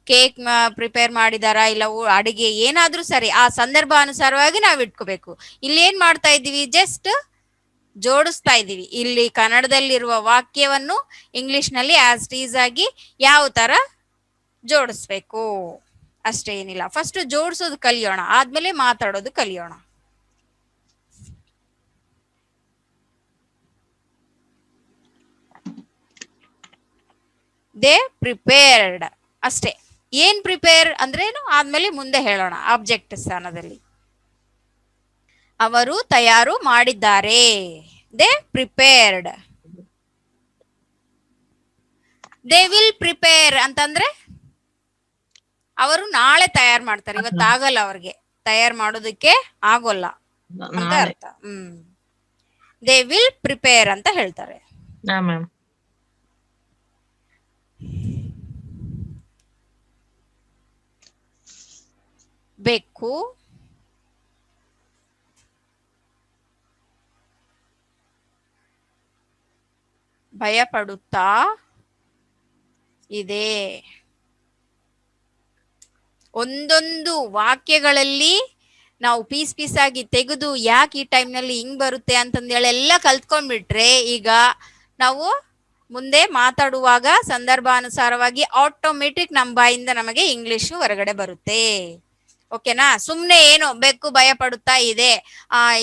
ಕೇಕ್ ಪ್ರಿಪೇರ್ ಮಾಡಿದಾರಾ, ಇಲ್ಲ ಅಡಿಗೆ ಏನಾದ್ರೂ ಸರಿ, ಆ ಸಂದರ್ಭ ಅನುಸಾರವಾಗಿ ನಾವು ಇಟ್ಕೋಬೇಕು. ಇಲ್ಲಿ ಏನ್ ಮಾಡ್ತಾ ಇದ್ದೀವಿ? ಜಸ್ಟ್ ಜೋಡಿಸ್ತಾ ಇದ್ದೀವಿ. ಇಲ್ಲಿ ಕನ್ನಡದಲ್ಲಿರುವ ವಾಕ್ಯವನ್ನು ಇಂಗ್ಲಿಷ್ ನಲ್ಲಿ ಆಸ್ ಟೀಸ್ ಆಗಿ ಯಾವ ತರ ಜೋಡಿಸ್ಬೇಕು ಅಷ್ಟೇ, ಏನಿಲ್ಲ. ಫಸ್ಟ್ ಜೋಡಿಸೋದು ಕಲಿಯೋಣ, ಆದ್ಮೇಲೆ ಮಾತಾಡೋದು ಕಲಿಯೋಣ. ದೇ ಪ್ರಿಪೇರ್ಡ್ ಅಷ್ಟೇ. ಏನ್ ಪ್ರಿಪೇರ್ ಅಂದ್ರೇನು ಆದ್ಮೇಲೆ ಮುಂದೆ ಹೇಳೋಣ ಆಬ್ಜೆಕ್ಟ್ ಸ್ಥಾನದಲ್ಲಿ. ಅವರು ತಯಾರು ಮಾಡಿದ್ದಾರೆ. They prepared. They will prepare ಅಂತಂದ್ರೆ ಅವರು ನಾಳೆ ತಯಾರು ಮಾಡ್ತಾರೆ, ಇವತ್ತಾಗಲ್ಲ ಅವ್ರಿಗೆ ತಯಾರು ಮಾಡೋದಕ್ಕೆ ಆಗೋಲ್ಲ ಅಂತ ಅರ್ಥ. ದೇ ವಿಲ್ ಪ್ರಿಪೇರ್ ಅಂತ ಹೇಳ್ತಾರೆ. ಬೆಕ್ಕು ಭಯ ಪಡುತ್ತಾ ಇದೆ. ಒಂದೊಂದು ವಾಕ್ಯಗಳಲ್ಲಿ ನಾವು ಪೀಸ್ ಪೀಸ್ ಆಗಿ ತೆಗೆದು ಯಾಕೆ ಈ ಟೈಮ್ನಲ್ಲಿ ಹಿಂಗ್ ಬರುತ್ತೆ ಅಂತಂದೇಳಿ ಎಲ್ಲ ಕಲ್ತ್ಕೊಂಡ್ಬಿಟ್ರೆ, ಈಗ ನಾವು ಮುಂದೆ ಮಾತಾಡುವಾಗ ಸಂದರ್ಭಾನುಸಾರವಾಗಿ ಆಟೋಮೆಟಿಕ್ ನಮ್ಮ ಬಾಯಿಂದ ನಮಗೆ ಇಂಗ್ಲಿಷ್ ಹೊರಗಡೆ ಬರುತ್ತೆ. ಓಕೆನಾ? ಸುಮ್ನೆ ಏನು ಬೆಕ್ಕು ಭಯ ಪಡುತ್ತಾ ಇದೆ,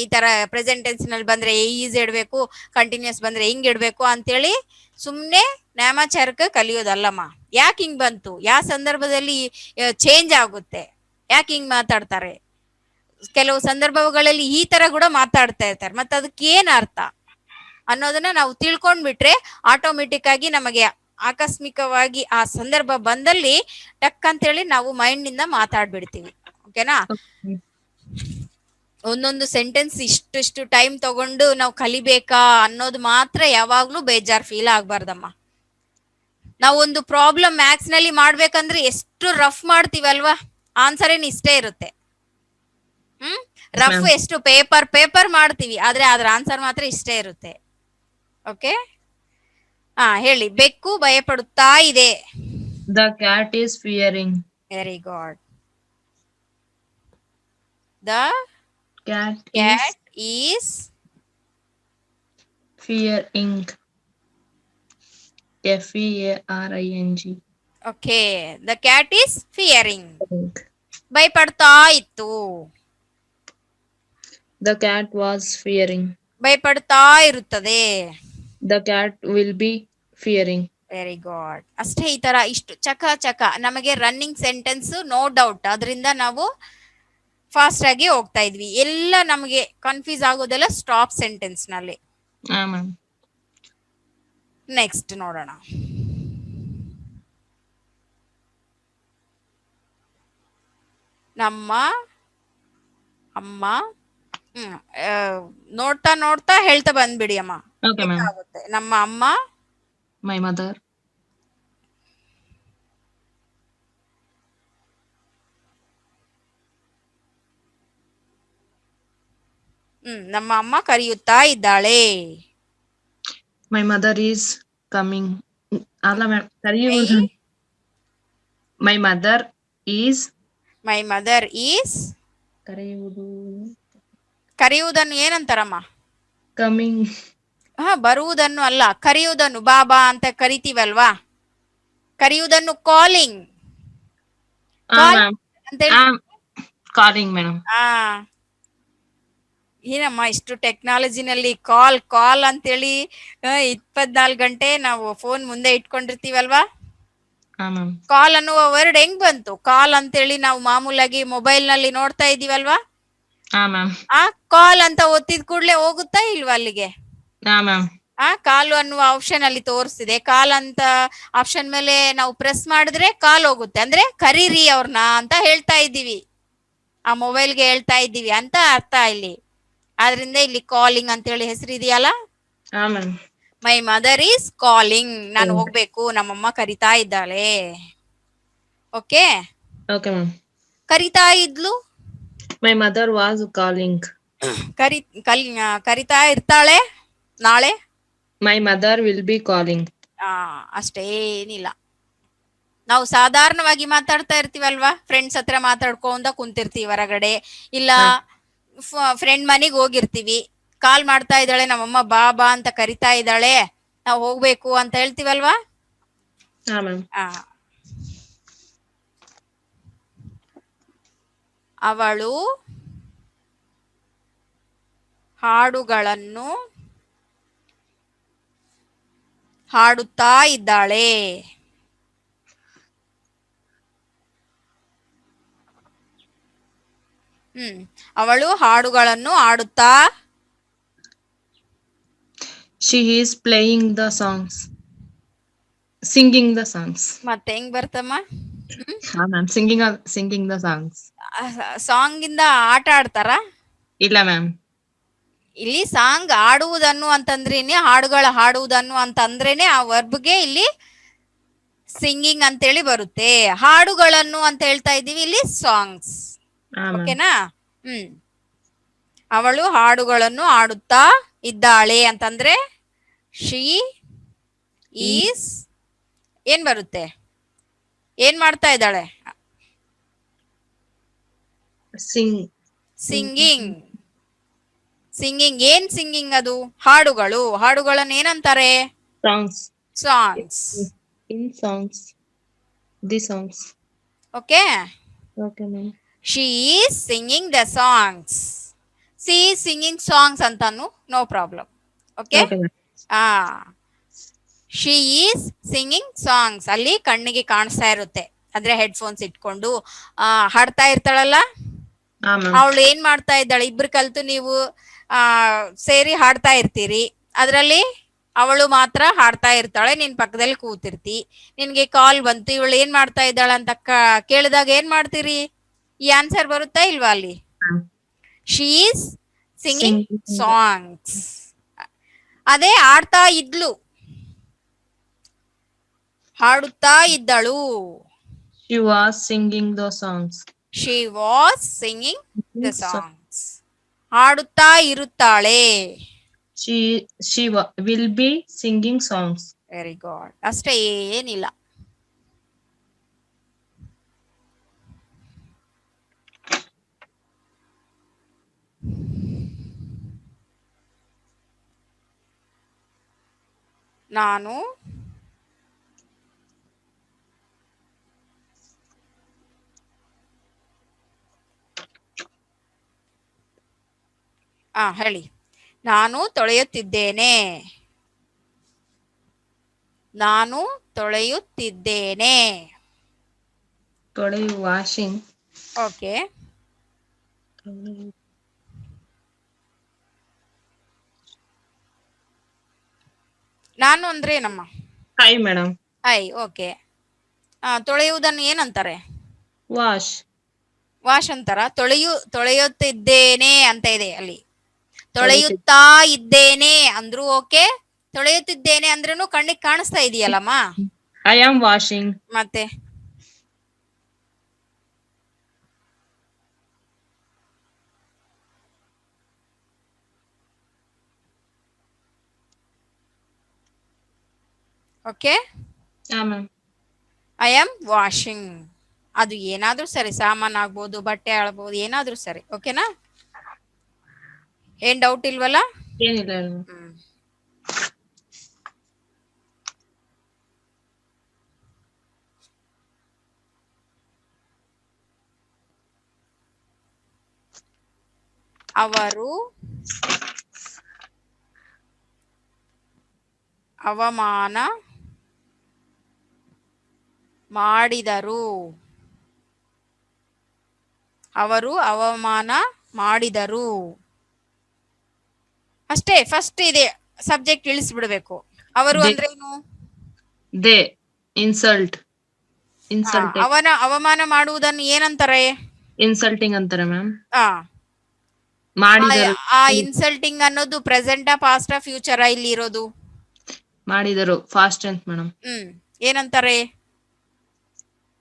ಈ ತರ ಪ್ರೆಸೆಂಟ್ ಟೆನ್ಸ್ ನಲ್ಲಿ ಬಂದ್ರೆ ಈಸ್ ಇಡ್ಬೇಕು, ಕಂಟಿನ್ಯೂಸ್ ಬಂದ್ರೆ ಹಿಂಗ್ ಇಡ್ಬೇಕು ಅಂತೇಳಿ ಸುಮ್ನೆ ನಾಮಾಚಾರಕ್ಕೆ ಕಲಿಯೋದಲ್ಲಮ್ಮ. ಯಾಕೆ ಹಿಂಗ್ ಬಂತು, ಯಾವ ಸಂದರ್ಭದಲ್ಲಿ ಚೇಂಜ್ ಆಗುತ್ತೆ, ಯಾಕೆ ಹಿಂಗ್ ಮಾತಾಡ್ತಾರೆ, ಕೆಲವು ಸಂದರ್ಭಗಳಲ್ಲಿ ಈ ತರ ಕೂಡ ಮಾತಾಡ್ತಾ ಇರ್ತಾರೆ, ಮತ್ತೆ ಅದಕ್ಕೆ ಏನ್ ಅರ್ಥ ಅನ್ನೋದನ್ನ ನಾವು ತಿಳ್ಕೊಂಡ್ಬಿಟ್ರೆ ಆಟೋಮೆಟಿಕ್ ಆಗಿ ನಮಗೆ ಆಕಸ್ಮಿಕವಾಗಿ ಆ ಸಂದರ್ಭ ಬಂದಲ್ಲಿ ಟಕ್ ಅಂತೇಳಿ ನಾವು ಮೈಂಡ್ ನಿಂದ ಮಾತಾಡ್ಬಿಡ್ತೀವಿ. ಓಕೆನಾ? ಒಂದೊಂದು ಸೆಂಟೆನ್ಸ್ ಇಷ್ಟು ಟೈಮ್ ತಗೊಂಡು ನಾವು ಕಲಿಬೇಕಾ ಅನ್ನೋದು ಮಾತ್ರ ಯಾವಾಗ್ಲೂ ಬೇಜಾರ್ ಫೀಲ್ ಆಗ್ಬಾರ್ದಮ್ಮ. ನಾವು ಒಂದು ಪ್ರಾಬ್ಲಮ್ ಮ್ಯಾಥ್ಸ್ ನಲ್ಲಿ ಮಾಡ್ಬೇಕಂದ್ರೆ ಎಷ್ಟು ರಫ್ ಮಾಡ್ತೀವಲ್ವಾ, ಆನ್ಸರ್ ಏನ್ ಇಷ್ಟೇ ಇರುತ್ತೆ. ರಫ್ ಎಷ್ಟು ಪೇಪರ್ ಮಾಡ್ತೀವಿ, ಆದ್ರೆ ಅದ್ರ ಆನ್ಸರ್ ಮಾತ್ರ ಇಷ್ಟೇ ಇರುತ್ತೆ. ಓಕೆ, ಹೇಳಿ. ಬೆಕ್ಕು ಭಯ ಪಡುತ್ತಾ ಇದೆ. The cat is fearing. Very good. The cat is fearing. F-E-A-R-I-N-G. Okay, the cat is fearing. ಭಯಪಡ್ತಾ ಇತ್ತು. The cat was fearing. ಭಯಪಡ್ತಾ ಇರುತ್ತದೆ. The cat will be fearing. Very good. ಅಷ್ಟೇ. ಈ ತರ ಇಷ್ಟು ಚಕ ನಮಗೆ ರನ್ನಿಂಗ್ ಸೆಂಟೆನ್ಸ್ ನೋ ಡೌಟ್. ಅದರಿಂದ ನಾವು ಫಾಸ್ಟ್ ಆಗಿ ಹೋಗ್ತಾ ಇದ್ವಿ. ಎಲ್ಲ ನಮಗೆ ಕನ್ಫ್ಯೂಸ್ ಆಗೋದೆಲ್ಲ ಸ್ಟಾಪ್ ಸೆಂಟೆನ್ಸ್ ನಲ್ಲಿ. ಹಾ ಮ್ಯಾಮ್. ನೆಕ್ಸ್ಟ್ ನೋಡೋಣ. ನಮ್ಮ ಅಮ್ಮ. ನೋಡ್ತಾ ನೋಡ್ತಾ ಹೇಳ್ತಾ ಬಂದ್ಬಿಡಿ ಅಮ್ಮ. Okay ma'am. ಗೊತ್ತಾಗುತ್ತೆ. ನಮ್ಮ ಅಮ್ಮ. My mother. ನಮ್ಮ ಅಮ್ಮ ಕರೆಯುತ್ತಾ ಇದ್ದಾಳೆ. ಮೈ ಮದರ್ ಈಸ್ ಕಮಿಂಗ್. ಅಲ್ಲ ಮ್ಯಾಮ್, ಕರೆಯುವುದು. ಮೈ mother is. My mother is. ಕರೆಯುವುದು. ಕರೆಯುವುದನ್ನು ಏನಂತಾರಮ್ಮ? ಕಮಿಂಗ್. ಬರುವುದನ್ನು ಅಲ್ಲ, ಕರೆಯುವುದನ್ನು. ಬಾಬಾ ಅಂತ ಕರಿತೀವಲ್ವಾ, ಕರೆಯುವುದನ್ನು ಕಾಲಿಂಗ್. Calling madam. ಏನಮ್ಮ ಇಷ್ಟು ಟೆಕ್ನಾಲಜಿನಲ್ಲಿ ಕಾಲ್ ಕಾಲ್ ಅಂತೇಳಿ 24 ಗಂಟೆ ನಾವು ಫೋನ್ ಮುಂದೆ ಇಟ್ಕೊಂಡಿರ್ತೀವಲ್ವಾ. ಕಾಲ್ ಅನ್ನುವ ವರ್ಡ್ ಹೆಂಗ್ ಬಂತು? ಕಾಲ್ ಅಂತೇಳಿ ನಾವು ಮಾಮೂಲಾಗಿ ಮೊಬೈಲ್ ನಲ್ಲಿ ನೋಡ್ತಾ ಇದೀವಲ್ವಾ. ಆ ಕಾಲ್ ಅಂತ ಒತ್ತಿದ ಕೂಡ್ಲೆ ಹೋಗುತ್ತಾ ಇಲ್ವಾ ಅಲ್ಲಿಗೆ? ಕಾಲು ಅನ್ನುವ ಆಪ್ಷನ್ ಅಲ್ಲಿ ತೋರಿಸ್ತಿದೆ. ಕಾಲ್ ಅಂತ ಆಪ್ಷನ್ ಮೇಲೆ ನಾವು ಪ್ರೆಸ್ ಮಾಡಿದ್ರೆ ಕಾಲ್ ಹೋಗುತ್ತೆ. ಅಂದ್ರೆ ಕರೀರಿ ಅವ್ರನ್ನ ಅಂತ ಹೇಳ್ತಾ ಇದ್ದೀವಿ, ಆ ಮೊಬೈಲ್ಗೆ ಹೇಳ್ತಾ ಇದ್ದೀವಿ ಅಂತ ಅರ್ಥ ಇಲ್ಲಿ. ಆದ್ರಿಂದ ಇಲ್ಲಿ ಕಾಲಿಂಗ್ ಅಂತ ಹೇಳಿ ಹೆಸರು ಇದೆಯಲ್ಲ. My mother is calling. ನಾನು ಹೋಗ್ಬೇಕು, ನಮ್ಮಮ್ಮ ಕರಿತಾ ಇದ್ದಾಳೆ. ಓಕೆ. ಕರಿತಾ ಇದ್ಲು. My mother was calling. ಕರಿತಾ ಇರ್ತಾಳೆ ನಾಳೆ. My mother will be calling. ಅಷ್ಟೇನಿಲ್ಲ. ನಾವು ಸಾಧಾರಣವಾಗಿ ಮಾತಾಡ್ತಾ ಇರ್ತೀವಲ್ವಾ, ಫ್ರೆಂಡ್ಸ್ ಹತ್ರ ಮಾತಾಡ್ಕೊಂಡ ಕುಂತಿರ್ತೀವಿ ಹೊರಗಡೆ, ಇಲ್ಲ ಫ್ರೆಂಡ್ ಮನೆಗೆ ಹೋಗಿರ್ತೀವಿ. ಕಾಲ್ ಮಾಡ್ತಾ ಇದ್ದಾಳೆ ನಮ್ಮಮ್ಮ, ಬಾ ಅಂತ ಕರಿತಾ ಇದ್ದಾಳೆ, ನಾವು ಹೋಗ್ಬೇಕು ಅಂತ ಹೇಳ್ತೀವಲ್ವಾ. ಅವಳು ಹಾಡುಗಳನ್ನು ಹಾಡುತ್ತಾ ಇದ್ದಾಳೆ. ಅವಳು ಹಾಡುಗಳನ್ನು ಹಾಡುತ್ತಾ. She is playing the songs. Singing the songs. ಮತ್ತೆ ಹೆಂಗ್ ಬರ್ತಮ್ಮ? Ma'am, singing the songs. Song ಇಂದ ಆಟ ಆಡ್ತಾರ? ಇಲ್ಲ ಮ್ಯಾಮ್. ಇಲ್ಲಿ ಸಾಂಗ್ ಆಡುವುದನ್ನು ಅಂತಂದ್ರೇನೆ, ಹಾಡುಗಳ ಹಾಡುವುದನ್ನು ಅಂತಂದ್ರೇನೆ ಆ ವರ್ಬ್ಗೆ ಇಲ್ಲಿ ಸಿಂಗಿಂಗ್ ಅಂತೇಳಿ ಬರುತ್ತೆ. ಹಾಡುಗಳನ್ನು ಅಂತ ಹೇಳ್ತಾ ಇದೀವಿ ಇಲ್ಲಿ ಸಾಂಗ್ಸ್. ಓಕೆನಾ? ಅವಳು ಹಾಡುಗಳನ್ನು ಆಡುತ್ತಾ ಇದ್ದಾಳೆ ಅಂತಂದ್ರೆ ಶಿ ಈಸ್ ಏನ್ ಬರುತ್ತೆ? ಏನ್ ಮಾಡ್ತಾ ಇದ್ದಾಳೆ? ಸಿಂಗಿಂಗ್. ಸಿಂಗಿಂಗ್ ಏನ್ ಸಿಂಗಿಂಗ್? ಅದು ಹಾಡುಗಳು. ಹಾಡುಗಳನ್ನು ಏನಂತಾರೆ? Songs. In songs, the songs. Okay. Okay ma'am. She is singing the songs. She is singing songs ಅಂತಾನು no problem. Okay. She is singing songs ಅಲ್ಲಿ ಕಣ್ಣಿಗೆ ಕಾಣಿಸ್ತಾ ಇರುತ್ತೆ. ಅಂದ್ರೆ ಹೆಡ್ಫೋನ್ಸ್ ಇಟ್ಕೊಂಡು ಹಾಡ್ತಾ ಇರ್ತಾಳಲ್ಲ, ಅವಳು ಏನ್ ಮಾಡ್ತಾ ಇದ್ದಾಳೆ? ಇಬ್ರು ಕಲ್ತು ನೀವು ಸೇರಿ ಹಾಡ್ತಾ ಇರ್ತೀರಿ. ಅದ್ರಲ್ಲಿ ಅವಳು ಮಾತ್ರ ಹಾಡ್ತಾ ಇರ್ತಾಳೆ, ನಿನ್ ಪಕ್ಕದಲ್ಲಿ ಕೂತಿರ್ತಿ. ನಿನ್ಗೆ ಕಾಲ್ ಬಂತು, ಇವಳು ಏನ್ ಮಾಡ್ತಾ ಇದ್ದಾಳೆ ಅಂತ ಕೇಳಿದಾಗ ಏನ್ ಮಾಡ್ತೀರಿ? ಈ ಆನ್ಸರ್ ಬರುತ್ತಾ ಇಲ್ವಾ ಅಲ್ಲಿ? She is singing songs. ಅದೇ ಆಡ್ತಾ ಇದ್ಲು, ಹಾಡುತ್ತಾ ಇದ್ದಳು. She was singing the songs. She was singing the songs. ಹಾಡುತ್ತಾ ಇರುತ್ತಾಳೆ. She will be singing songs. Very good. ಅಷ್ಟೇ, ಏನಿಲ್ಲ. ನಾನು ಹೇಳಿ. ನಾನು ತೊಳೆಯುತ್ತಿದ್ದೇನೆ. ನಾನು ತೊಳೆಯುತ್ತಿದ್ದೇನೆ. ವಾಷಿಂಗ್. ಓಕೆ. ನಾನು ಅಂದ್ರೆ ಏನಮ್ಮ? I madam. ಐ. ಓಕೆ. ತೊಳೆಯುವುದನ್ನು ಏನಂತಾರೆ? ವಾಶ್. ವಾಶ್ ಅಂತಾರ? ತೊಳೆಯುತ್ತಿದ್ದೇನೆ ಅಂತ ಇದೆ ಅಲ್ಲಿ. ತೊಳಿತಿದ್ ತೊಳೆಯುತ್ತಾ ಇದ್ದೇನೆ ಅಂದ್ರೂ ಓಕೆ, ತೊಳೆಯುತ್ತಿದ್ದೇನೆ ಅಂದ್ರೂ ಕಣ್ಣಿಗೆ ಕಾಣಿಸ್ತಾ ಇದೆಯಲ್ಲಮ್ಮ. I am washing. ಮತ್ತೆ okay, ma'am. I am washing. ಅದು ಏನಾದ್ರೂ ಸರಿ, ಸಾಮಾನ್ ಆಗ್ಬೋದು, ಬಟ್ಟೆ ಆಳ್ಬೋದು, ಏನಾದ್ರೂ ಸರಿ. ಓಕೆನಾ? ಏನ್ ಡೌಟ್ ಇಲ್ವಲ್ಲ? ಏನಿಲ್ಲ. ಹ್ಮ್. ಅವರು ಅವಮಾನ ಮಾಡಿದರು. ಅವರು ಅವಮಾನ ಮಾಡಿದರು. ಅಷ್ಟೇ. ಫಸ್ಟ್ ಇದೆ ಸಬ್ಜೆಕ್ಟ್ ಇಳಿಸ್ಬಿಡ್ಬೇಕು. ಅವರು ಅಂದ್ರೇನು? ದೇ. ಇನ್ಸಲ್ಟ್. ಇನ್ಸಲ್ಟಿಂಗ್. ಅವನ ಅವಮಾನ ಮಾಡುವುದನ್ನು ಏನಂತಾರೆ? ಇನ್ಸಲ್ಟಿಂಗ್ ಅಂತಾರೆ ಮ್ಯಾಮ್. ಆ ಮಾಡಿದರು. ಆ ಇನ್ಸಲ್ಟಿಂಗ್ ಅನ್ನೋದು ಪ್ರೆಸೆಂಟಾ, ಪಾಸ್ಟಾ, ಫ್ಯೂಚರಾ ಇಲ್ಲಿ ಇರೋದು? ಮಾಡಿದರು ಫಾಸ್ಟ್ ಟೆನ್ಸ್ ಮೇಡಮ್. ಏನಂತಾರೆ?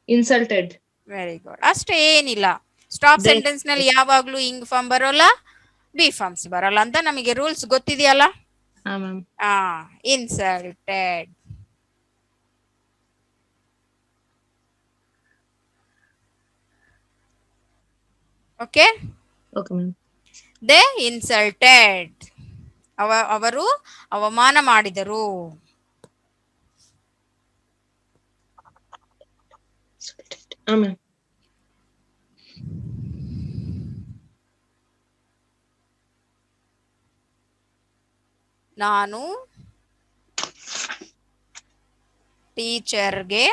ಇನ್ಸಲ್ಟೆಡ್. Very good. ಅಷ್ಟೇ, ಏನಿಲ್ಲ. ಸ್ಟಾಪ್ ಸೆಂಟೆನ್ಸ್ ನಲ್ಲಿ ಯಾವಾಗ್ಲೂ ಇಂಗ್ ಫಾರ್ಮ್ ಬರೋಲ್ಲ, ಬಿ ಫಾರ್ಮ್ಸ್ ಬರಲ್ಲ ಅಂತ ನಮಗೆ ರೂಲ್ಸ್ ಗೊತ್ತಿದೆಯಲ್ಲ. Insulted. Okay. Okay ma'am. They insulted. ಅವರು ಅವಮಾನ ಮಾಡಿದರು. ಮ್ಯಾಮ್. ನಾನು ಟೀಚರ್ಗೆ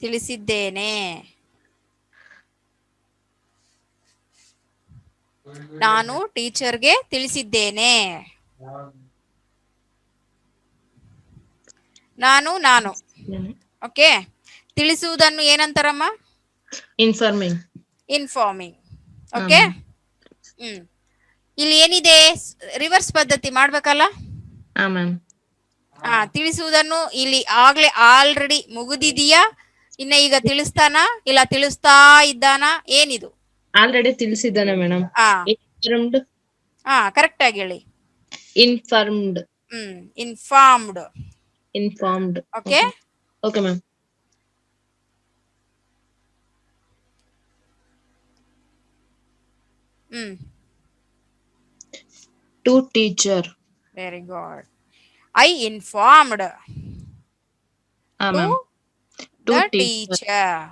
ತಿಳಿಸಿದ್ದೇನೆ. ನಾನು ಟೀಚರ್ಗೆ ತಿಳಿಸಿದ್ದೇನೆ. ನಾನು ಓಕೆ. ತಿಳಿಸುವುದನ್ನು ಏನಂತಾರಮ್ಮ? ಇನ್ಫಾರ್ಮಿಂಗ್. ಇನ್ಫಾರ್ಮಿಂಗ್. ಓಕೆ. ಇಲ್ಲಿ ಏನಿದೆ? ರಿವರ್ಸ್ ಪದ್ಧತಿ ಮಾಡ್ಬೇಕಲ್ಲ. ತಿಳಿಸುವುದನ್ನು ಇಲ್ಲಿ ಆಗ್ಲೇ ಆಲ್ರೆಡಿ ಮುಗಿದಿದೆಯಾ, ಇನ್ನ ಈಗ ತಿಳಿಸ್ತಾನ, ಇಲ್ಲ ತಿಳಿಸ್ತಾ ಇದ್ದಾನ? ಏನಿದು? ಆಲ್ರೆಡಿ ತಿಳಿಸಿದ್ದಾನೆ ಮೇಡಮ್. ಇನ್ಫಾರ್ಮ್ಡ್. ಕರೆಕ್ಟ್ ಆಗಿ ಹೇಳಿ. Informed. Informed. Informed. Okay. Okay ma'am. To teacher. Very good. I informed to teacher.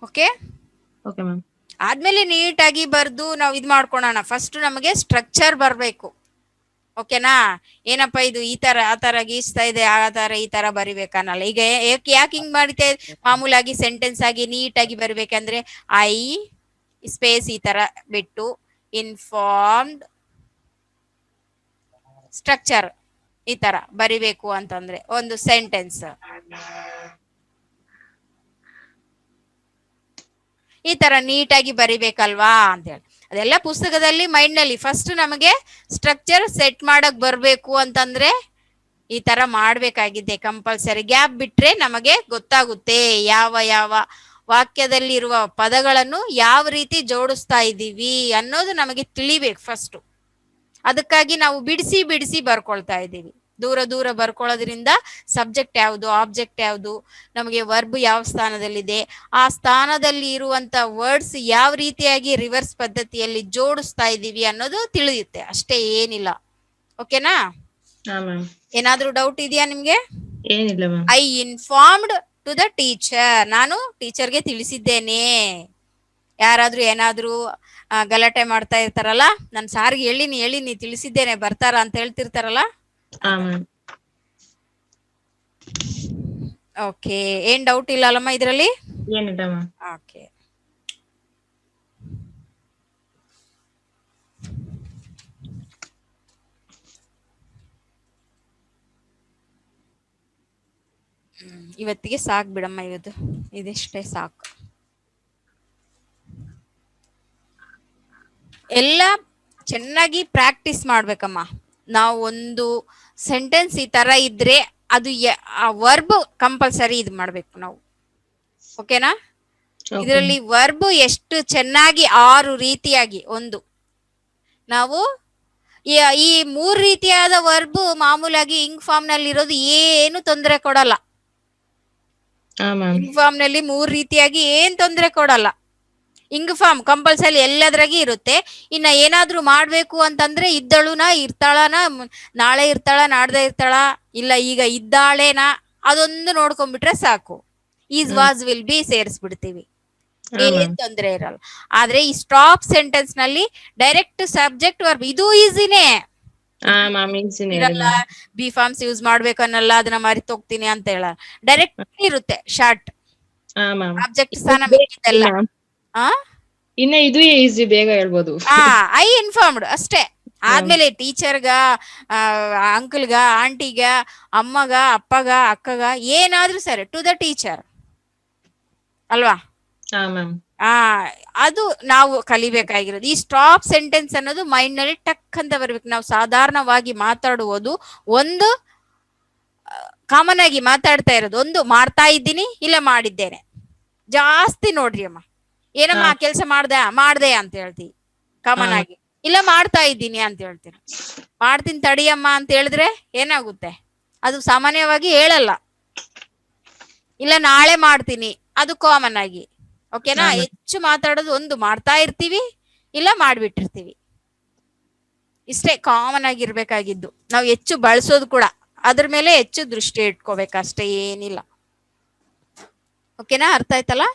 Okay. Okay ma'am. ಆದ್ಮೇಲೆ ನೀಟಾಗಿ ಬರ್ದು ನಾವು ಇದು ಮಾಡ್ಕೊಳೋಣ. ಫಸ್ಟ್ ನಮಗೆ ಸ್ಟ್ರಕ್ಚರ್ ಬರಬೇಕು. ಓಕೆನಾ? ಏನಪ್ಪ ಇದು ಈ ತರ ಆ ತರ ಗೀಸ್ತಾ ಇದೆ, ಆ ತರ ಈ ತರ ಬರಿಬೇಕನ್ನಲ್ಲ. ಈಗ ಯಾಕೆ ಹಿಂಗ್ ಮಾಡಿತೆ? ಮಾಮೂಲಾಗಿ ಸೆಂಟೆನ್ಸ್ ಆಗಿ ನೀಟಾಗಿ ಬರ್ಬೇಕಂದ್ರೆ ಐ ಸ್ಪೇಸ್ ಈ ತರ ಬಿಟ್ಟು ಇನ್ಫಾರ್ಮ್ಡ್ ಸ್ಟ್ರಕ್ಚರ್ ಈ ತರ ಬರಿಬೇಕು ಅಂತಂದ್ರೆ ಒಂದು ಸೆಂಟೆನ್ಸ್ ಈ ತರ ನೀಟಾಗಿ ಬರಿಬೇಕಲ್ವಾ ಅಂತೇಳಿ. ಅದೆಲ್ಲ ಪುಸ್ತಕದಲ್ಲಿ ಮೈಂಡ್ ನಲ್ಲಿ ಫಸ್ಟ್ ನಮಗೆ ಸ್ಟ್ರಕ್ಚರ್ ಸೆಟ್ ಮಾಡಕ್ ಬರ್ಬೇಕು ಅಂತಂದ್ರೆ ಈ ತರ ಮಾಡ್ಬೇಕಾಗಿದೆ ಕಂಪಲ್ಸರಿ. ಗ್ಯಾಪ್ ಬಿಟ್ರೆ ನಮಗೆ ಗೊತ್ತಾಗುತ್ತೆ ಯಾವ ಯಾವ ವಾಕ್ಯದಲ್ಲಿರುವ ಪದಗಳನ್ನು ಯಾವ ರೀತಿ ಜೋಡಿಸ್ತಾ ಇದ್ದೀವಿ ಅನ್ನೋದು ನಮಗೆ ತಿಳಿಬೇಕು ಫಸ್ಟ್. ಅದಕ್ಕಾಗಿ ನಾವು ಬಿಡಿಸಿ ಬಿಡಿಸಿ ಬರ್ಕೊಳ್ತಾ ಇದ್ದೀವಿ. ದೂರ ದೂರ ಬರ್ಕೊಳ್ಳೋದ್ರಿಂದ ಸಬ್ಜೆಕ್ಟ್ ಯಾವುದು, ಆಬ್ಜೆಕ್ಟ್ ಯಾವುದು, ನಮಗೆ ವರ್ಬ್ ಯಾವ ಸ್ಥಾನದಲ್ಲಿದೆ, ಆ ಸ್ಥಾನದಲ್ಲಿ ಇರುವಂತ ವರ್ಡ್ಸ್ ಯಾವ ರೀತಿಯಾಗಿ ರಿವರ್ಸ್ ಪದ್ಧತಿಯಲ್ಲಿ ಜೋಡಿಸ್ತಾ ಇದ್ದೀವಿ ಅನ್ನೋದು ತಿಳಿಯುತ್ತೆ. ಅಷ್ಟೇ, ಏನಿಲ್ಲ. ಓಕೆನಾ? ಏನಾದ್ರೂ ಡೌಟ್ ಇದೆಯಾ ನಿಮ್ಗೆ? ಏನಿಲ್ಲ ma'am. I informed to the teacher. ನಾನು ಟೀಚರ್ಗೆ ತಿಳಿಸಿದ್ದೇನೆ. ಯಾರಾದ್ರೂ ಏನಾದ್ರೂ ಗಲಾಟೆ ಮಾಡ್ತಾ ಇರ್ತಾರಲ್ಲ, ನಾನು ಸಾರ್ಗೆ ಹೇಳಿನಿ ತಿಳಿಸಿದ್ದೇನೆ ಬರ್ತಾರ ಅಂತ ಹೇಳ್ತಿರ್ತಾರಲ್ಲ. ಓಕೆ. ಏನ್ ಡೌಟ್ ಇಲ್ಲ ಅಲ್ಲಮ್ಮ ಇದ್ರಲ್ಲಿ? ಏನಿಲ್ಲ ಮ್ಯಾಮ್. ಓಕೆ. ಇವತ್ತಿಗೆ ಸಾಕು ಬಿಡಮ್ಮ, ಇದಿಷ್ಟೇ ಸಾಕು. ಎಲ್ಲ ಚೆನ್ನಾಗಿ ಪ್ರಾಕ್ಟೀಸ್ ಮಾಡ್ಬೇಕಮ್ಮ. ನಾವು ಒಂದು ಸೆಂಟೆನ್ಸ್ ಈ ತರ ಇದ್ರೆ ಅದು ಆ ವರ್ಬ್ ಕಂಪಲ್ಸರಿ ಇದು ಮಾಡ್ಬೇಕು ನಾವು. ಓಕೆನಾ? ಇದರಲ್ಲಿ ವರ್ಬ್ ಎಷ್ಟು ಚೆನ್ನಾಗಿ 6 ರೀತಿಯಾಗಿ ನಾವು ಈ 3 ರೀತಿಯಾದ ವರ್ಬ್ ಮಾಮೂಲಾಗಿ ಇಂಗ್ ಫಾರ್ಮ್ ನಲ್ಲಿ ಇರೋದು ಏನು ತೊಂದರೆ ಕೊಡಲ್ಲ. ಇಂಗ್ ಫಾರ್ಮ್ ನಲ್ಲಿ 3 ರೀತಿಯಾಗಿ ಏನ್ ತೊಂದರೆ ಕೊಡಲ್ಲ. ಇಂಗ್ ಫಾರ್ಮ್ ಕಂಪಲ್ಸರಿ ಎಲ್ಲದ್ರಾಗಿ ಇರುತ್ತೆ. ಇನ್ನ ಏನಾದ್ರೂ ಮಾಡ್ಬೇಕು ಅಂತಂದ್ರೆ ಇದ್ದಳುನಾ, ಇರ್ತಾಳನಾ, ನಾಳೆ ಇರ್ತಾಳ, ನಾಡ್ದೆ ಇರ್ತಾಳ, ಇಲ್ಲ ಈಗ ಇದ್ದಾಳೇನಾ, ಅದೊಂದು ನೋಡ್ಕೊಂಡ್ಬಿಟ್ರೆ ಸಾಕು. ಈಸ್ ವಾಸ್ ವಿಲ್ ಬಿ ಸೇರಿಸ್ಬಿಡ್ತೀವಿ, ಏನ್ ತೊಂದರೆ ಇರಲ್ಲ. ಆದ್ರೆ ಈ ಸ್ಟಾಪ್ ಸೆಂಟೆನ್ಸ್ ನಲ್ಲಿ ಡೈರೆಕ್ಟ್ ಸಬ್ಜೆಕ್ಟ್ ವರ್ಬ್ ಇದು ಈಸಿನೇ ಇರಲ್ಲ. ಬಿ ಫಾರ್ಮ್ಸ್ ಯೂಸ್ ಮಾಡ್ಬೇಕನ್ನಲ್ಲ, ಅದನ್ನ ಮರಿತು ಹೋಗ್ತೀನಿ ಅಂತ ಹೇಳ. ಡೈರೆಕ್ಟ್ ಇರುತ್ತೆ ಶಾರ್ಟ್ ಆಬ್ಜೆಕ್ಟ್ ಸ್ಥಾನ ಮಿಕ್ಕಿದ್ದೆಲ್ಲ. ಇನ್ನ ಇದು ಈಸಿ, ಬೇಗ ಹೇಳ್ಬೋದು. ಐ ಇನ್ಫಾರ್ಮ್ಡ್ ಅಷ್ಟೇ. ಆದ್ಮೇಲೆ ಟೀಚರ್ಗ, ಅಂಕಲ್ಗ, ಆಂಟಿಗ, ಅಮ್ಮಗ, ಅಪ್ಪಗ, ಅಕ್ಕಗ ಏನಾದ್ರೂ ಸರಿ ಟು ದ ಟೀಚರ್ ಅಲ್ವಾ? ಅದು ನಾವು ಕಲಿಬೇಕಾಗಿರೋದು. ಈ ಸ್ಟಾಪ್ ಸೆಂಟೆನ್ಸ್ ಅನ್ನೋದು ಮೈಂಡ್ ನಲ್ಲಿ ಟಕ್ ಅಂತ ಬರ್ಬೇಕು. ನಾವು ಸಾಧಾರಣವಾಗಿ ಮಾತಾಡುವುದು ಒಂದು ಕಾಮನ್ ಆಗಿ ಮಾತಾಡ್ತಾ ಇರೋದು ಒಂದು ಮಾಡ್ತಾ ಇದ್ದೀನಿ, ಇಲ್ಲ ಮಾಡಿದ್ದೇನೆ. ಜಾಸ್ತಿ ನೋಡ್ರಿ ಅಮ್ಮ, ಏನಮ್ಮ ಕೆಲ್ಸ ಮಾಡ್ದೆ ಅಂತ ಹೇಳ್ತೀವಿ ಕಾಮನ್ ಆಗಿ. ಇಲ್ಲ ಮಾಡ್ತಾ ಇದ್ದೀನಿ ಅಂತ ಹೇಳ್ತೀನಿ. ಮಾಡ್ತೀನಿ ತಡಿಯಮ್ಮ ಅಂತ ಹೇಳಿದ್ರೆ ಏನಾಗುತ್ತೆ? ಅದು ಸಾಮಾನ್ಯವಾಗಿ ಹೇಳಲ್ಲ. ಇಲ್ಲ ನಾಳೆ ಮಾಡ್ತೀನಿ, ಅದು ಕಾಮನ್ ಆಗಿ. ಓಕೆನಾ? ಹೆಚ್ಚು ಮಾತಾಡೋದು ಒಂದು ಮಾಡ್ತಾ ಇರ್ತೀವಿ, ಇಲ್ಲ ಮಾಡ್ಬಿಟ್ಟಿರ್ತೀವಿ. ಇಷ್ಟೇ ಕಾಮನ್ ಆಗಿರ್ಬೇಕಾಗಿದ್ದು. ನಾವು ಹೆಚ್ಚು ಬಳಸೋದು ಕೂಡ ಅದ್ರ ಮೇಲೆ ಹೆಚ್ಚು ದೃಷ್ಟಿ ಇಟ್ಕೋಬೇಕಷ್ಟೇ, ಏನಿಲ್ಲ. ಓಕೆನಾ? ಅರ್ಥ ಆಯ್ತಲ್ಲ?